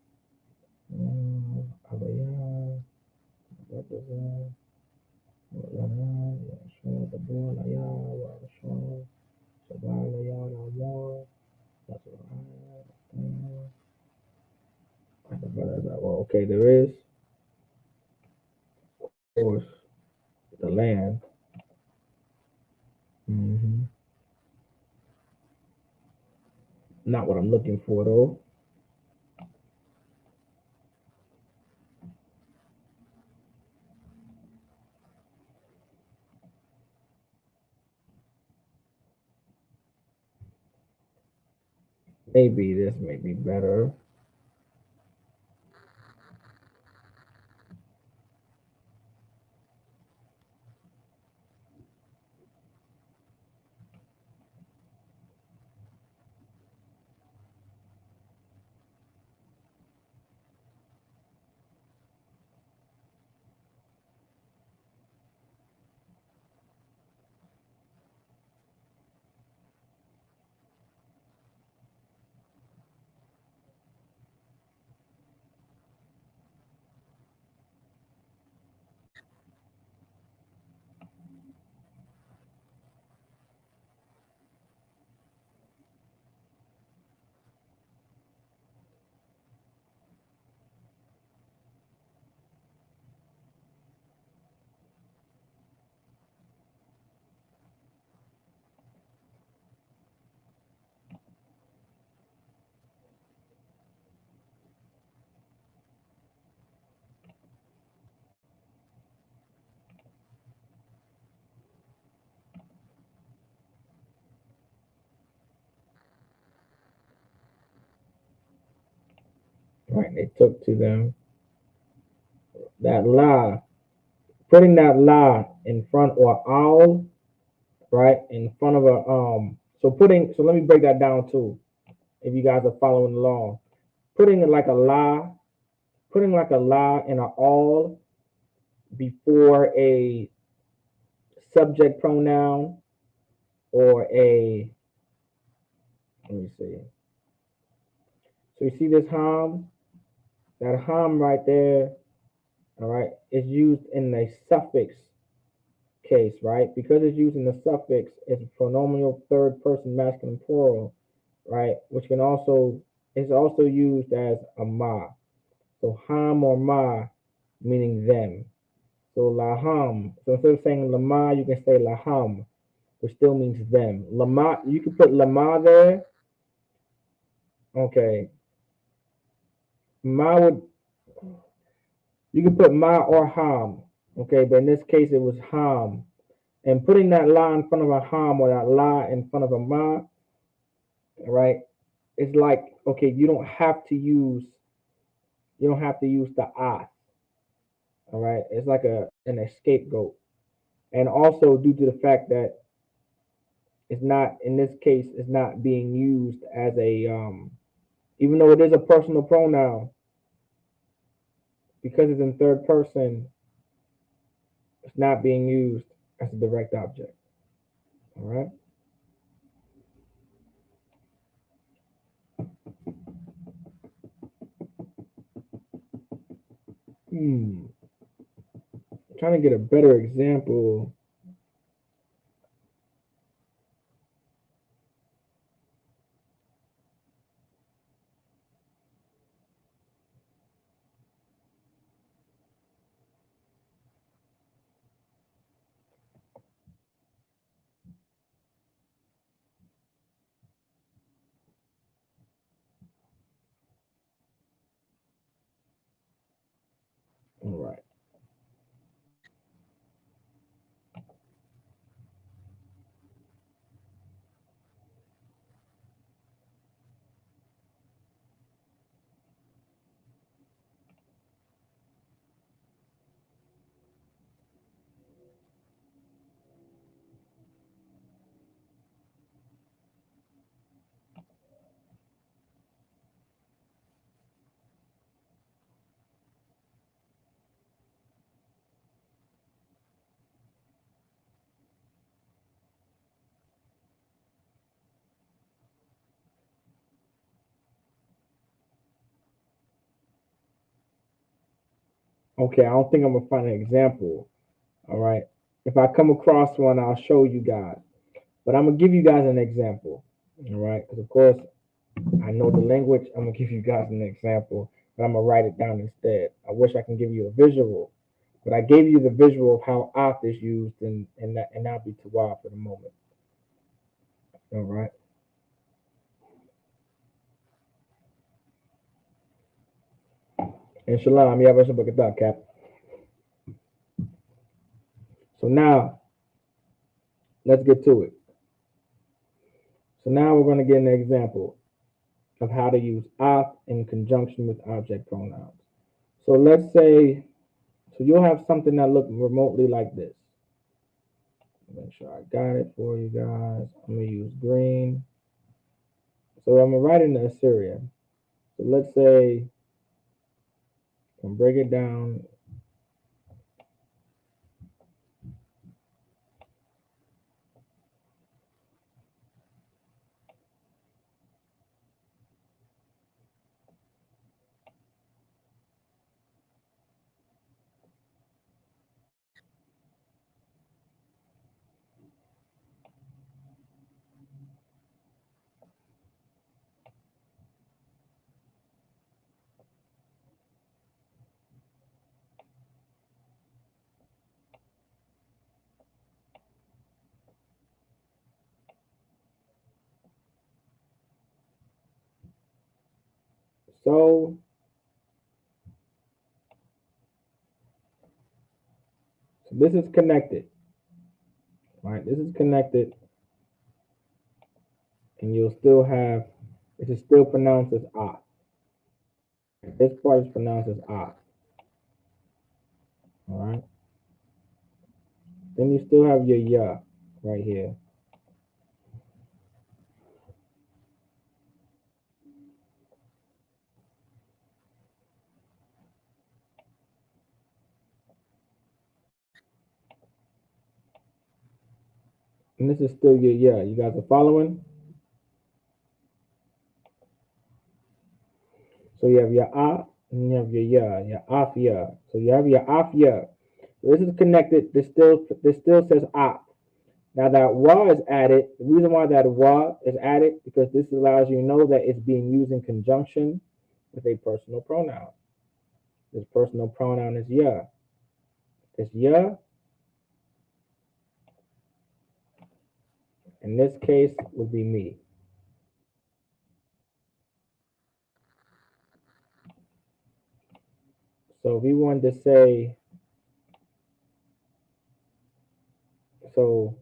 Abaya, Abaya, Lana, Yashua, the boy, Laya, Washua, Shabbat, Laya, Lamor, that's right. Well, okay, there is, of course, the land. hmm Not what I'm looking for, though. Maybe this may be better. Right, they took to them that la, putting that la in front or owl, right, in front of a so let me break that down too, if you guys are following along. Putting it like a la, putting like a la and a all before a subject pronoun or a, let me see. So you see this ham, that ham right there, all right, is used in a suffix case, right? Because it's using the suffix, it's a pronominal third person masculine plural, right? Which can also is also used as a ma. So ham or ma, meaning them. So laham. So instead of saying lama, you can say laham, which still means them. Lama, you can put lama there. Okay. Ma would you can put ma or ham. Okay, but in this case it was ham. And putting that la in front of a ham or that la in front of a ma, right? It's like, okay, you don't have to use the ahth, all right? It's like an scapegoat. And also due to the fact that it's not, in this case, it's not being used as a even though it is a personal pronoun, because it's in third person, it's not being used as a direct object. All right. Hmm. Trying to get a better example. All right. Okay, I don't think I'm gonna find an example. All right. If I come across one, I'll show you guys. But I'm gonna give you guys an example. All right, because of course I know the language. I'm gonna give you guys an example, but I'm gonna write it down instead. I wish I can give you a visual, but I gave you the visual of how Ahth is used, and that'll be Tawab for the moment. All right. And Shalom, you have a Cap. So now let's get to it. So now we're gonna get an example of how to use Ahth in conjunction with object pronouns. So let's say, so you'll have something that look remotely like this. Make sure I got it for you guys. I'm gonna use green. So I'm gonna write in the Assyrian. So let's say I'm break it down. So this is connected, right? This is connected, and you'll still have it is still pronounced as ah. This part is pronounced as ah. All right. Then you still have your ya right here. And this is still your ya. You guys are following? So you have your ah, and you have your afia. So you have your afia. So this is connected. This still says ah. Now that wa is added. The reason why that wa is added because this allows you to know that it's being used in conjunction with a personal pronoun. This personal pronoun is ya. This ya in this case would be me. So if we wanted to say so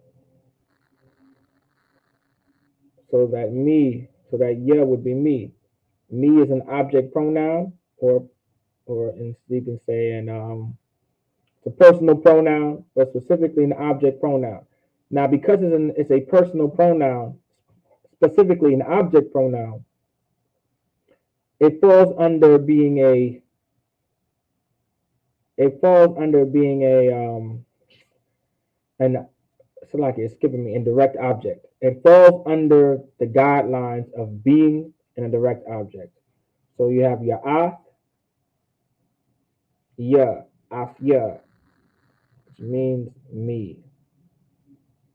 so that ya would be me. Me is an object pronoun, or in you can say it's a personal pronoun, but specifically an object pronoun. Now, because it's a personal pronoun, specifically an object pronoun, it falls under being a it falls under being a an so like it's skipping me indirect object. It falls under the guidelines of being an indirect object. So you have your ah, ya, afya, which means me.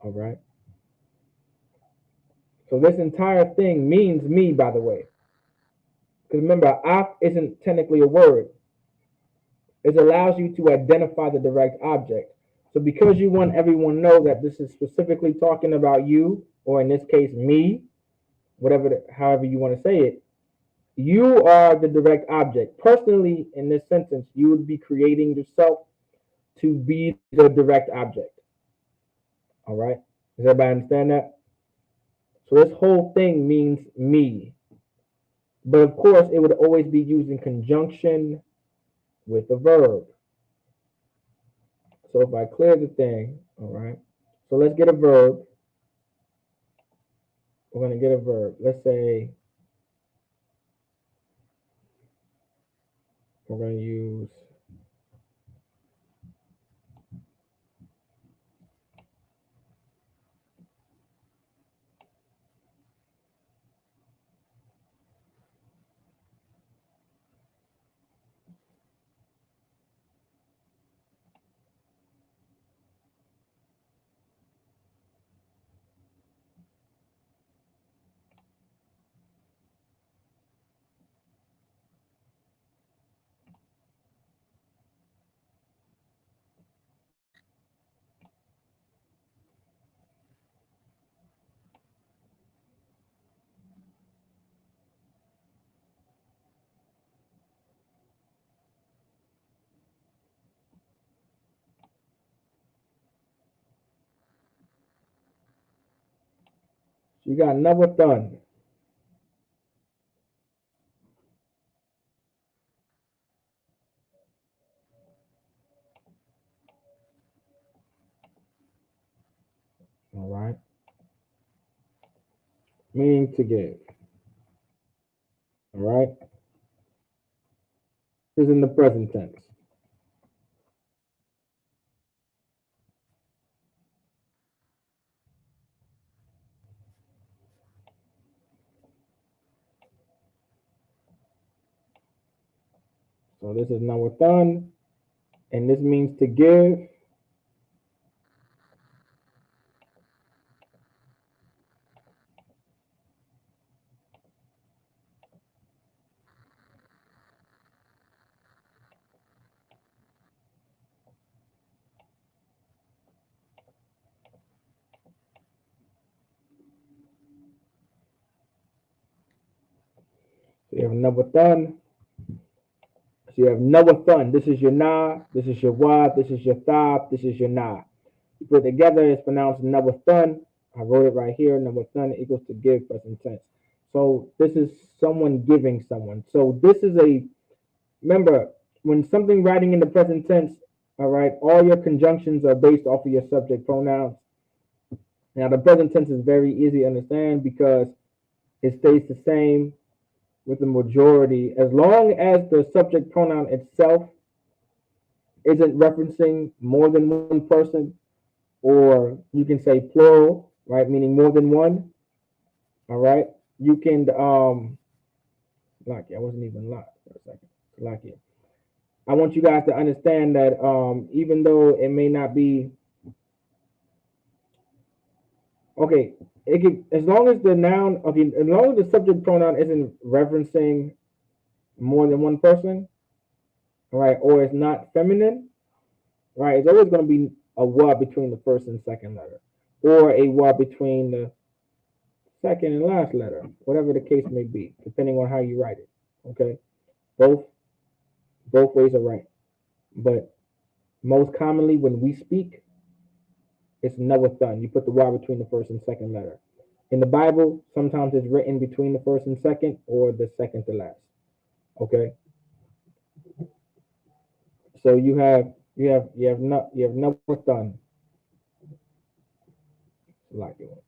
All right. So this entire thing means me, by the way. Because remember, af isn't technically a word. It allows you to identify the direct object. So because you want everyone to know that this is specifically talking about you, or in this case, me, however you want to say it, you are the direct object. Personally, in this sentence, you would be creating yourself to be the direct object. All right? Does everybody understand that? So this whole thing means me. But of course, it would always be used in conjunction with the verb. So if I clear the thing, all right. So let's get a verb. We're going to get a verb. Let's say we're going to use You got never done. All right. Meaning to give. All right. This is in the present tense. So this is never done, and this means to give. So you have never done. So you have never done. This is your na. This is your wa. This is your thab. This is your na. You put it together, it's pronounced never done. I wrote it right here. Never done equals to give present tense. So this is someone giving someone. So this is a remember when something writing in the present tense. All right, all your conjunctions are based off of your subject pronouns. Now the present tense is very easy to understand because it stays the same with the majority as long as the subject pronoun itself isn't referencing more than one person, or you can say plural, right, meaning more than one. All right, you can Lucky, I wasn't even locked for a second. Lucky. I want you guys to understand that even though it may not be okay, it can as long as the noun okay, as long as the subject pronoun isn't referencing more than one person, all right, or it's not feminine, right? It's always going to be a wa between the first and second letter, or a wa between the second and last letter, whatever the case may be, depending on how you write it. Okay, both both ways are right, but most commonly when we speak, it's never done. You put the wa between the first and second letter. In the Bible, sometimes it's written between the first and second, or the second to last. Okay, so you have never done like it.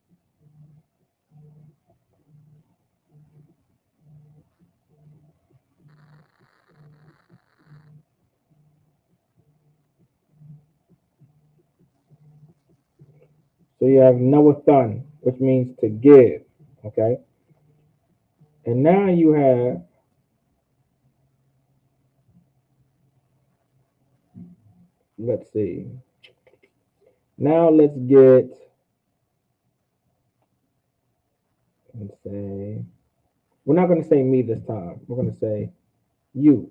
So you have Nawathan, which means to give. Okay. And now you have, let's see. Now let's say, we're not going to say me this time. We're going to say you.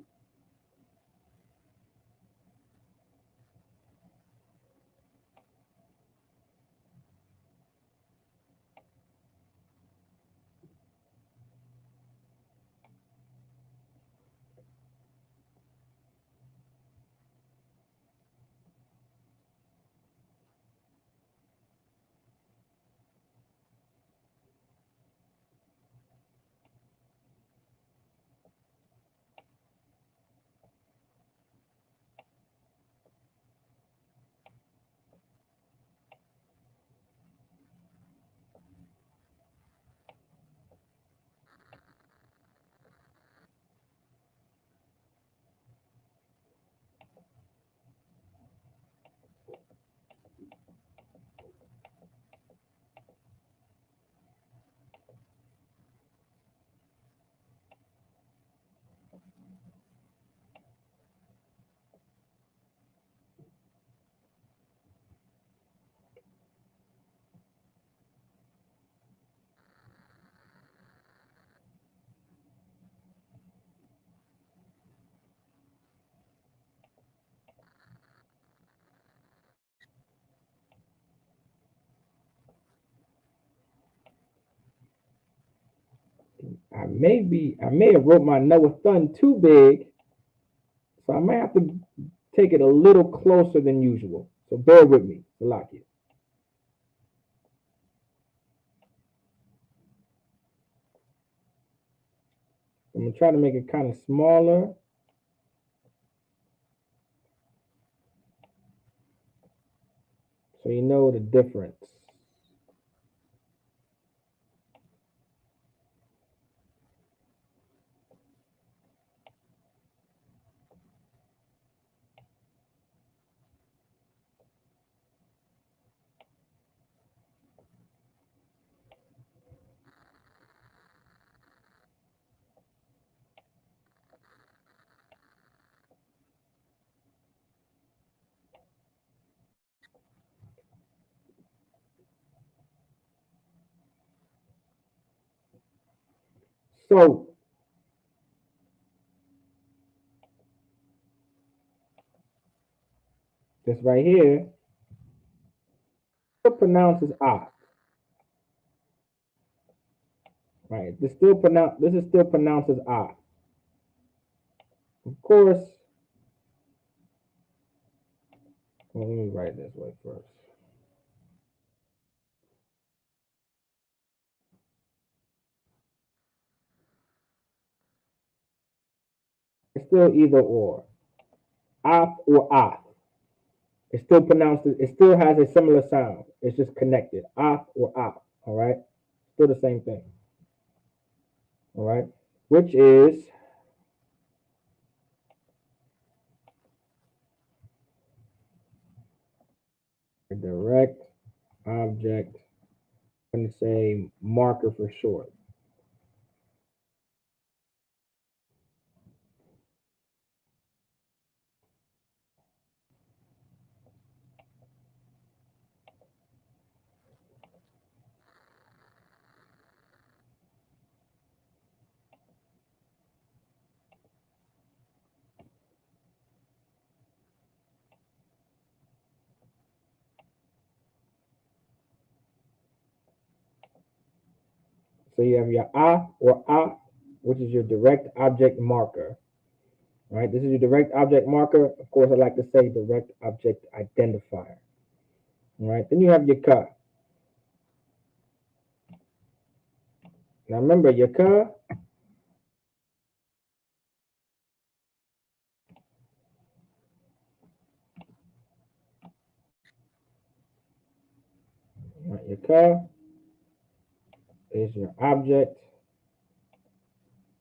I may have wrote my Nawathan too big, so I might have to take it a little closer than usual. So bear with me, Salakia. I'm gonna try to make it kind of smaller. So you know the difference. So this right here still pronounces Ahth. Right. This is still pronounced as Ahth. Of course, well, let me write this way first. It's still either or. Ahth or Ahth. It's still pronounced, it still has a similar sound. It's just connected. Ahth or Ahth. All right. Still the same thing. All right. Which is a direct object. I'm going to say marker for short. So you have your Ahth or Ahth, which is your direct object marker. All right, this is your direct object marker. Of course, I like to say direct object identifier. All right, then you have your ka. Now remember, your ka, right, your ka is your object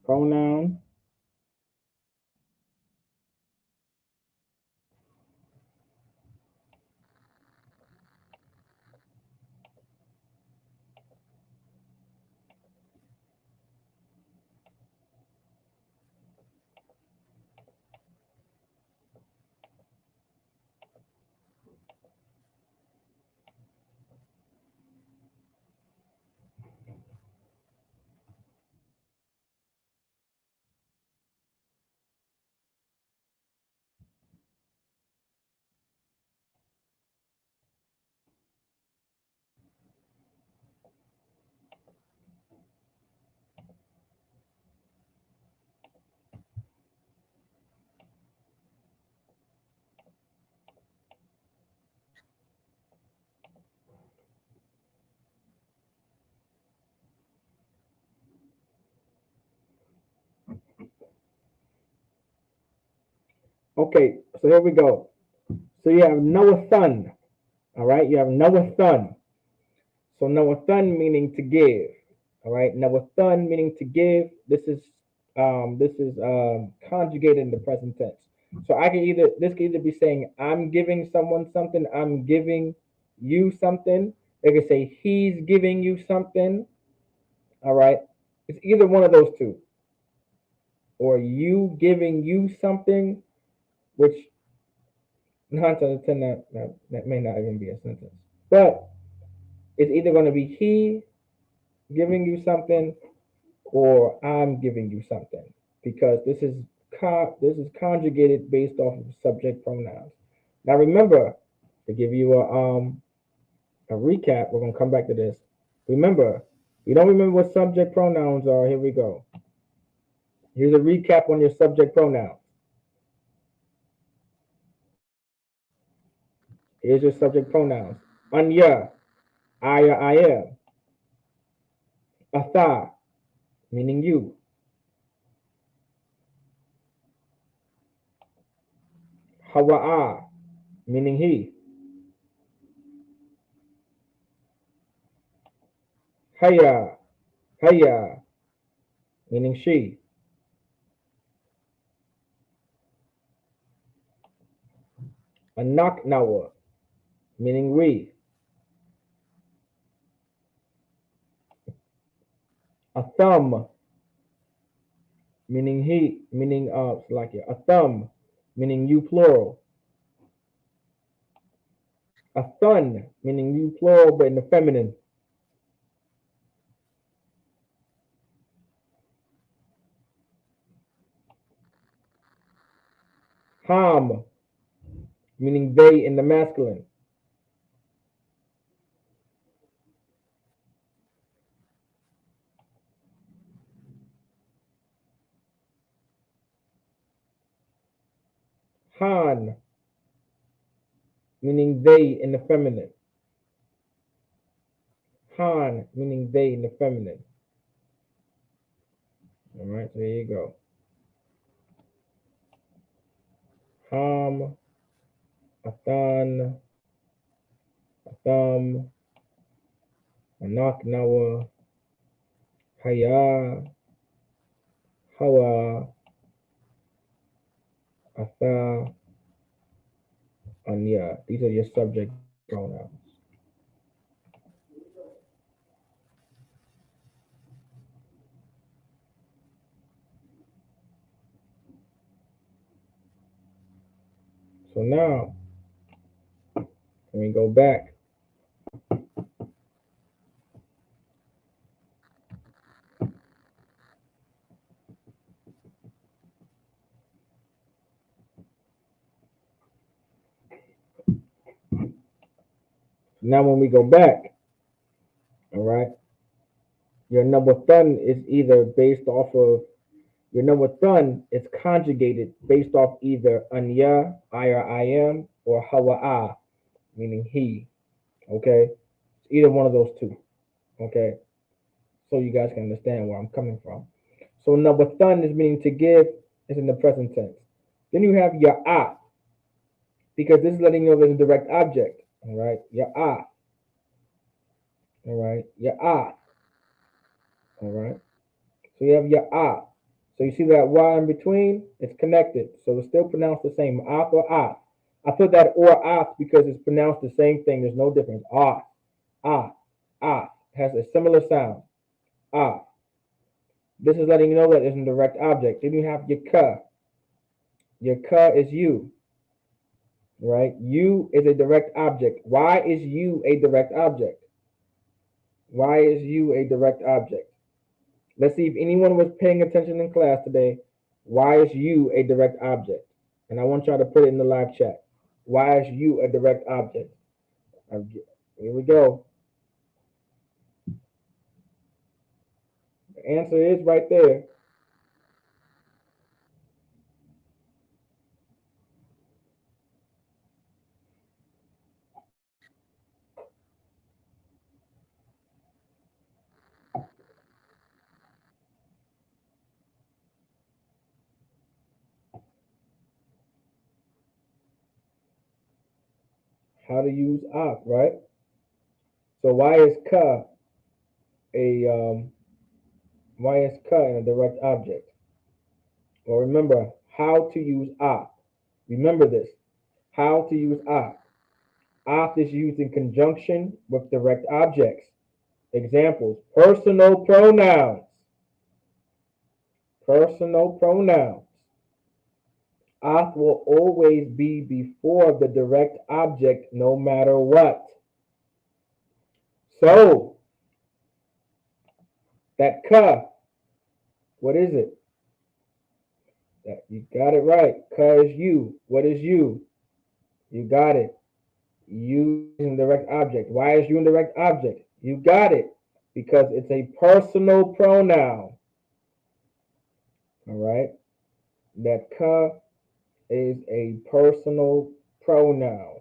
pronoun. Okay, so here we go. So you have Noathun. All right, you have Noathun. So Noathun meaning to give. All right, Noathun meaning to give. This is conjugated in the present tense. So this can either be saying I'm giving someone something, I'm giving you something. They could say he's giving you something. All right, it's either one of those two, or you giving you something, which nine out of ten that may not even be a sentence, but it's either going to be he giving you something or I'm giving you something, because this is conjugated based off of subject pronouns. Now remember, to give you a recap, we're gonna come back to this. Remember, you don't remember what subject pronouns are. Here we go. Here's a recap on your subject pronouns. Here's your subject pronouns. Anya, I am. Atha, meaning you. Hawa'a, meaning he. Haya, haya, meaning she. Anaknawa, meaning we. A thumb, meaning he, meaning like a thumb, meaning you plural. A thun, meaning you plural but in the feminine. Ham, meaning they in the masculine. Han, meaning they in the feminine. Han, meaning they in the feminine. All right, so there you go. Ham, a thun, a thumb, a naknawa, haya, hawa, atha, anya. These are your subject pronouns. So now, when we go back, now when we go back, all right, your number thun is either based off of your number thun is conjugated based off either anya, I or I am, or hawa'a, meaning he. Okay, it's either one of those two. Okay, so you guys can understand where I'm coming from. So number thun is meaning to give is in the present tense. Then you have your ah, because this is letting you know there's a direct object. All right, your ah. All right, your ah. All right. So you have your ah. So you see that Y in between? It's connected. So it's still pronounced the same. Ahth or ah. I put that or ahth because it's pronounced the same thing. There's no difference. Ah, ah, ah. Has a similar sound. Ah. This is letting you know that it's a direct object. Then you have your ka. Your ka is you. Right? You is a direct object. Why is you a direct object? Why is you a direct object? Let's see if anyone was paying attention in class today. Why is you a direct object? And I want y'all to put it in the live chat. Why is you a direct object? Here we go. The answer is right there. How to use Ahth, right? So a why is ka a direct object? Well, remember how to use Ahth. Remember this. How to use Ahth. Ahth is used in conjunction with direct objects. Examples: personal pronouns. Personal pronouns. Ahth will always be before the direct object no matter what. So, that ka, what is it? That you got it right. Ka is you. What is you? You got it. You is in direct object. Why is you in direct object? You got it. Because it's a personal pronoun. All right. That ka is a personal pronoun.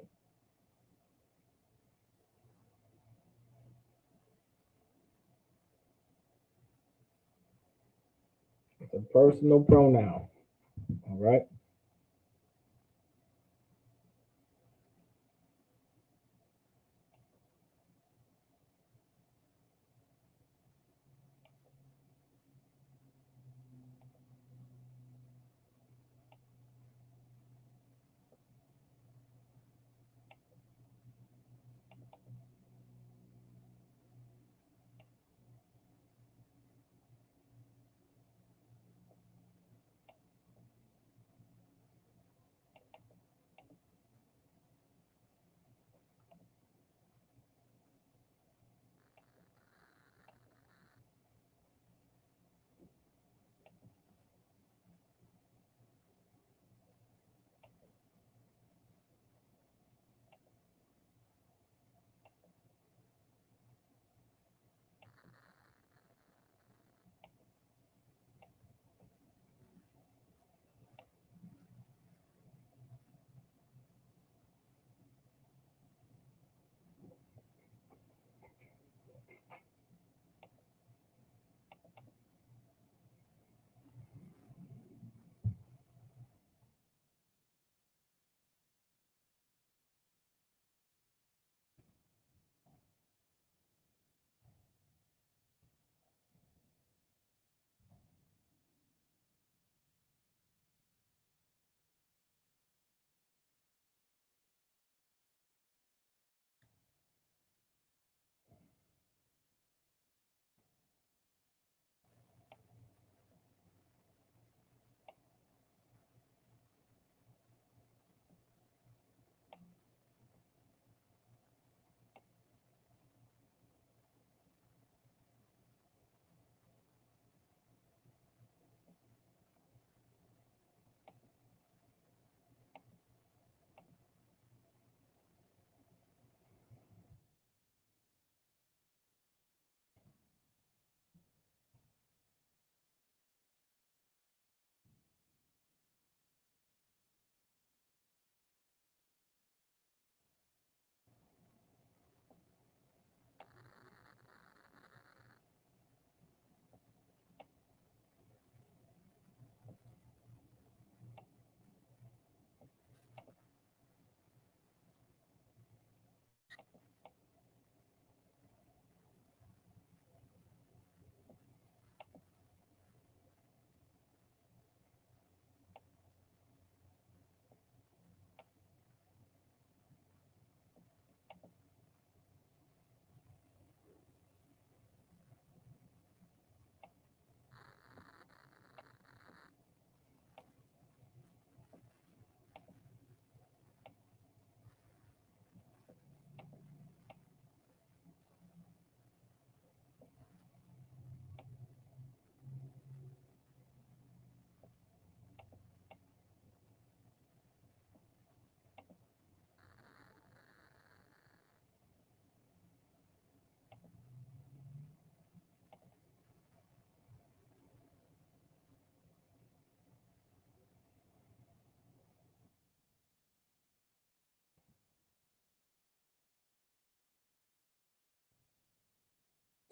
It's a personal pronoun. All right.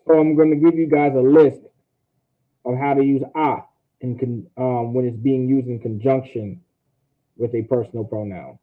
So I'm going to give you guys a list of how to use "I" when it's being used in conjunction with a personal pronoun.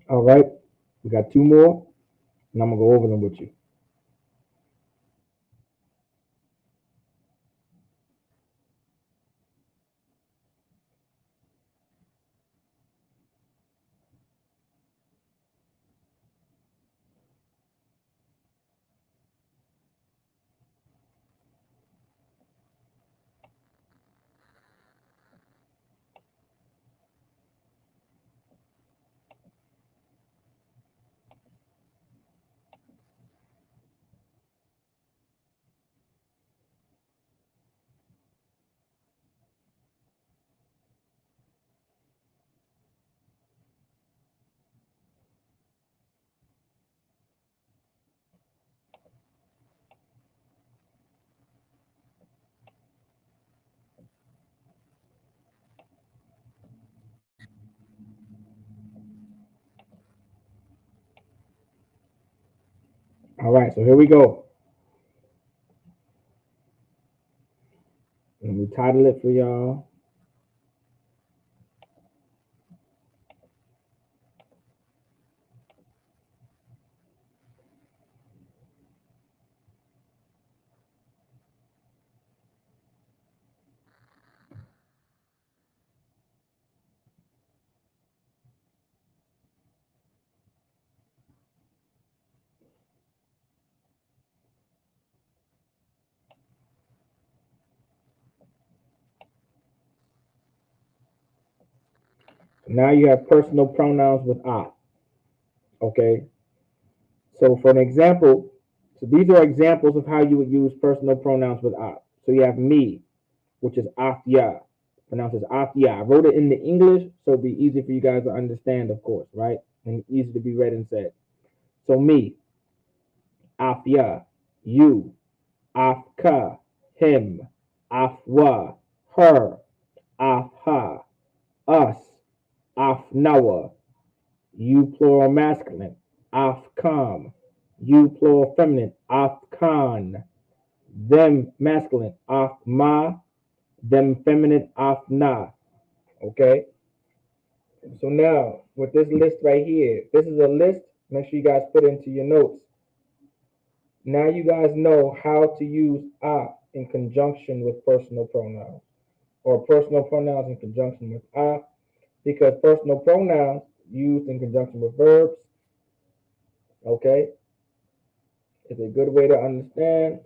All right, we got two more, and I'm gonna go over them with you. All right, so here we go. Let me title it for y'all. Now you have personal pronouns with I. Okay. So for an example, so these are examples of how you would use personal pronouns with I. So you have me, which is Ahth, pronounced as Ahth. I wrote it in the English, so it'd be easy for you guys to understand, of course, right? And easy to be read and said. So me, Ahth, you, Ahthka, him, Ahthwa, her, Ahthha, us, Ahthnawa, you plural masculine, Ahthkam, you plural feminine, Ahthkan, them masculine, Ahthma, them feminine, Ahthna. Okay? So now, with this list right here, this is a list. Make sure you guys put it into your notes. Now you guys know how to use I in conjunction with personal pronouns, or personal pronouns in conjunction with I, because personal pronouns used in conjunction with verbs, okay, is a good way to understand,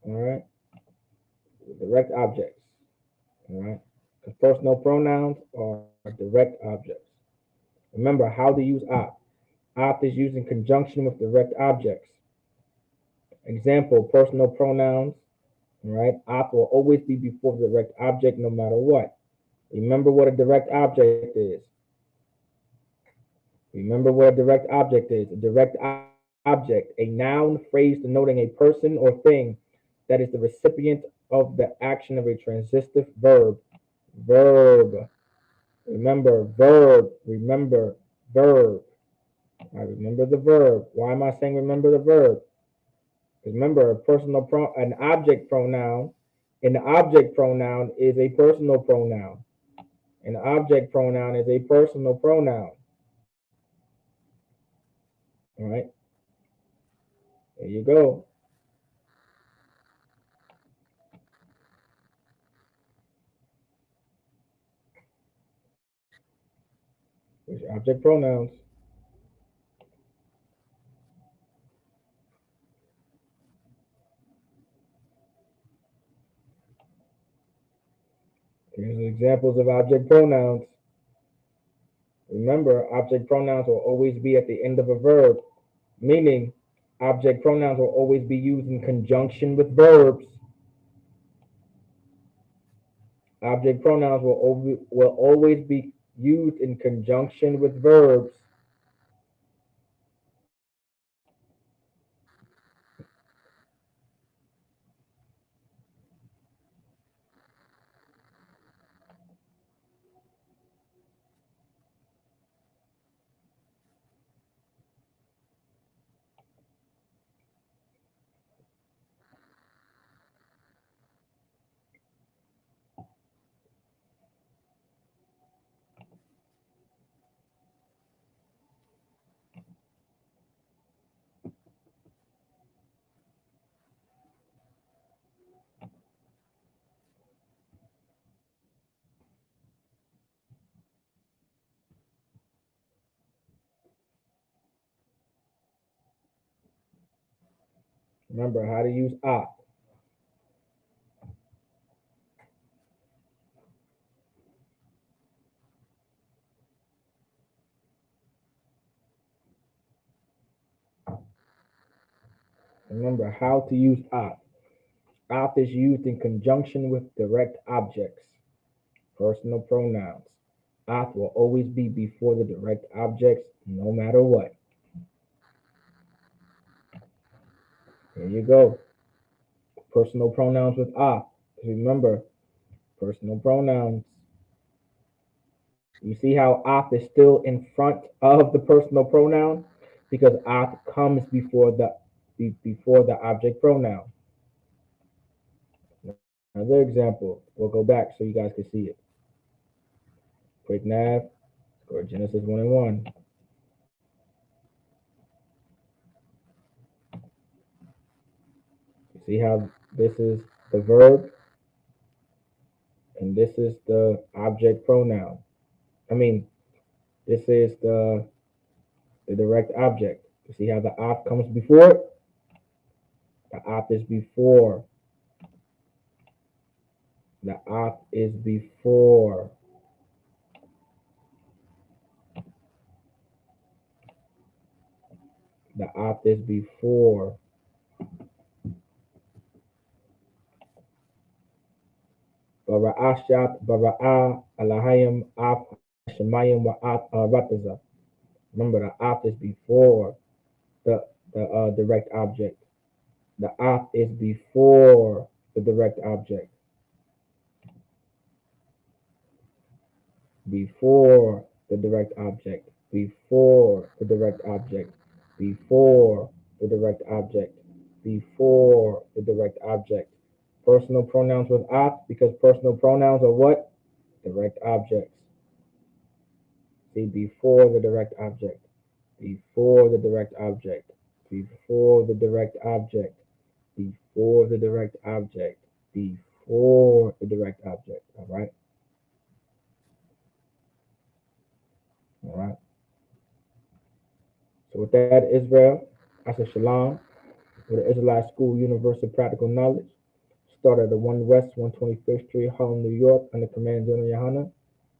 all right, direct objects, all right, because personal pronouns are direct objects. Remember how to use I. I is used in conjunction with direct objects. Example, personal pronouns, all right, I will always be before the direct object no matter what. Remember what a direct object is. Remember what a direct object is. A direct object, a noun phrase denoting a person or thing that is the recipient of the action of a transitive verb. Verb. Remember, verb. Remember, verb. I remember the verb. Why am I saying remember the verb? Remember, an object pronoun. An object pronoun is a personal pronoun. An object pronoun is a personal pronoun. All right. There you go. There's object pronouns. Here's examples of object pronouns. Remember, object pronouns will always be at the end of a verb, meaning object pronouns will always be used in conjunction with verbs. Object pronouns will always be used in conjunction with verbs. Remember how to use I. Remember how to use I. I is used in conjunction with direct objects, personal pronouns. I will always be before the direct objects no matter what. There you go. Personal pronouns with I. Remember, personal pronouns. You see how I is still in front of the personal pronoun? because Ahth comes before the object pronoun. Another example. We'll go back so you guys can see it. Quick nav. Go to Genesis 1 and 1. You see how this is the verb and this is the object pronoun. I mean, this is the direct object. You see how the Ahth comes before it? The Ahth is before. The Ahth is before. The Ahth is before. Bara'ashat, Bara'a, Alahayim, Ahth, Shemayim, Wa'at, Rataza. Remember, the Ahth is before the direct object. The Ahth is before the direct object. Before the direct object. Before the direct object. Before the direct object. Before the direct object. Personal pronouns with Ahth because personal pronouns are what? Direct objects. See, before the direct object. Before the direct object. Before the direct object. Before the direct object. Before the direct object. All right. All right. So with that, Israel, I said shalom with the Israelite School Universal Practical Knowledge. Started at the 1 West 125th Street, Harlem, New York, under Command General Yohana.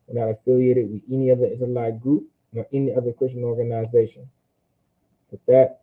We're not affiliated with any other Israelite group nor any other Christian organization. With that,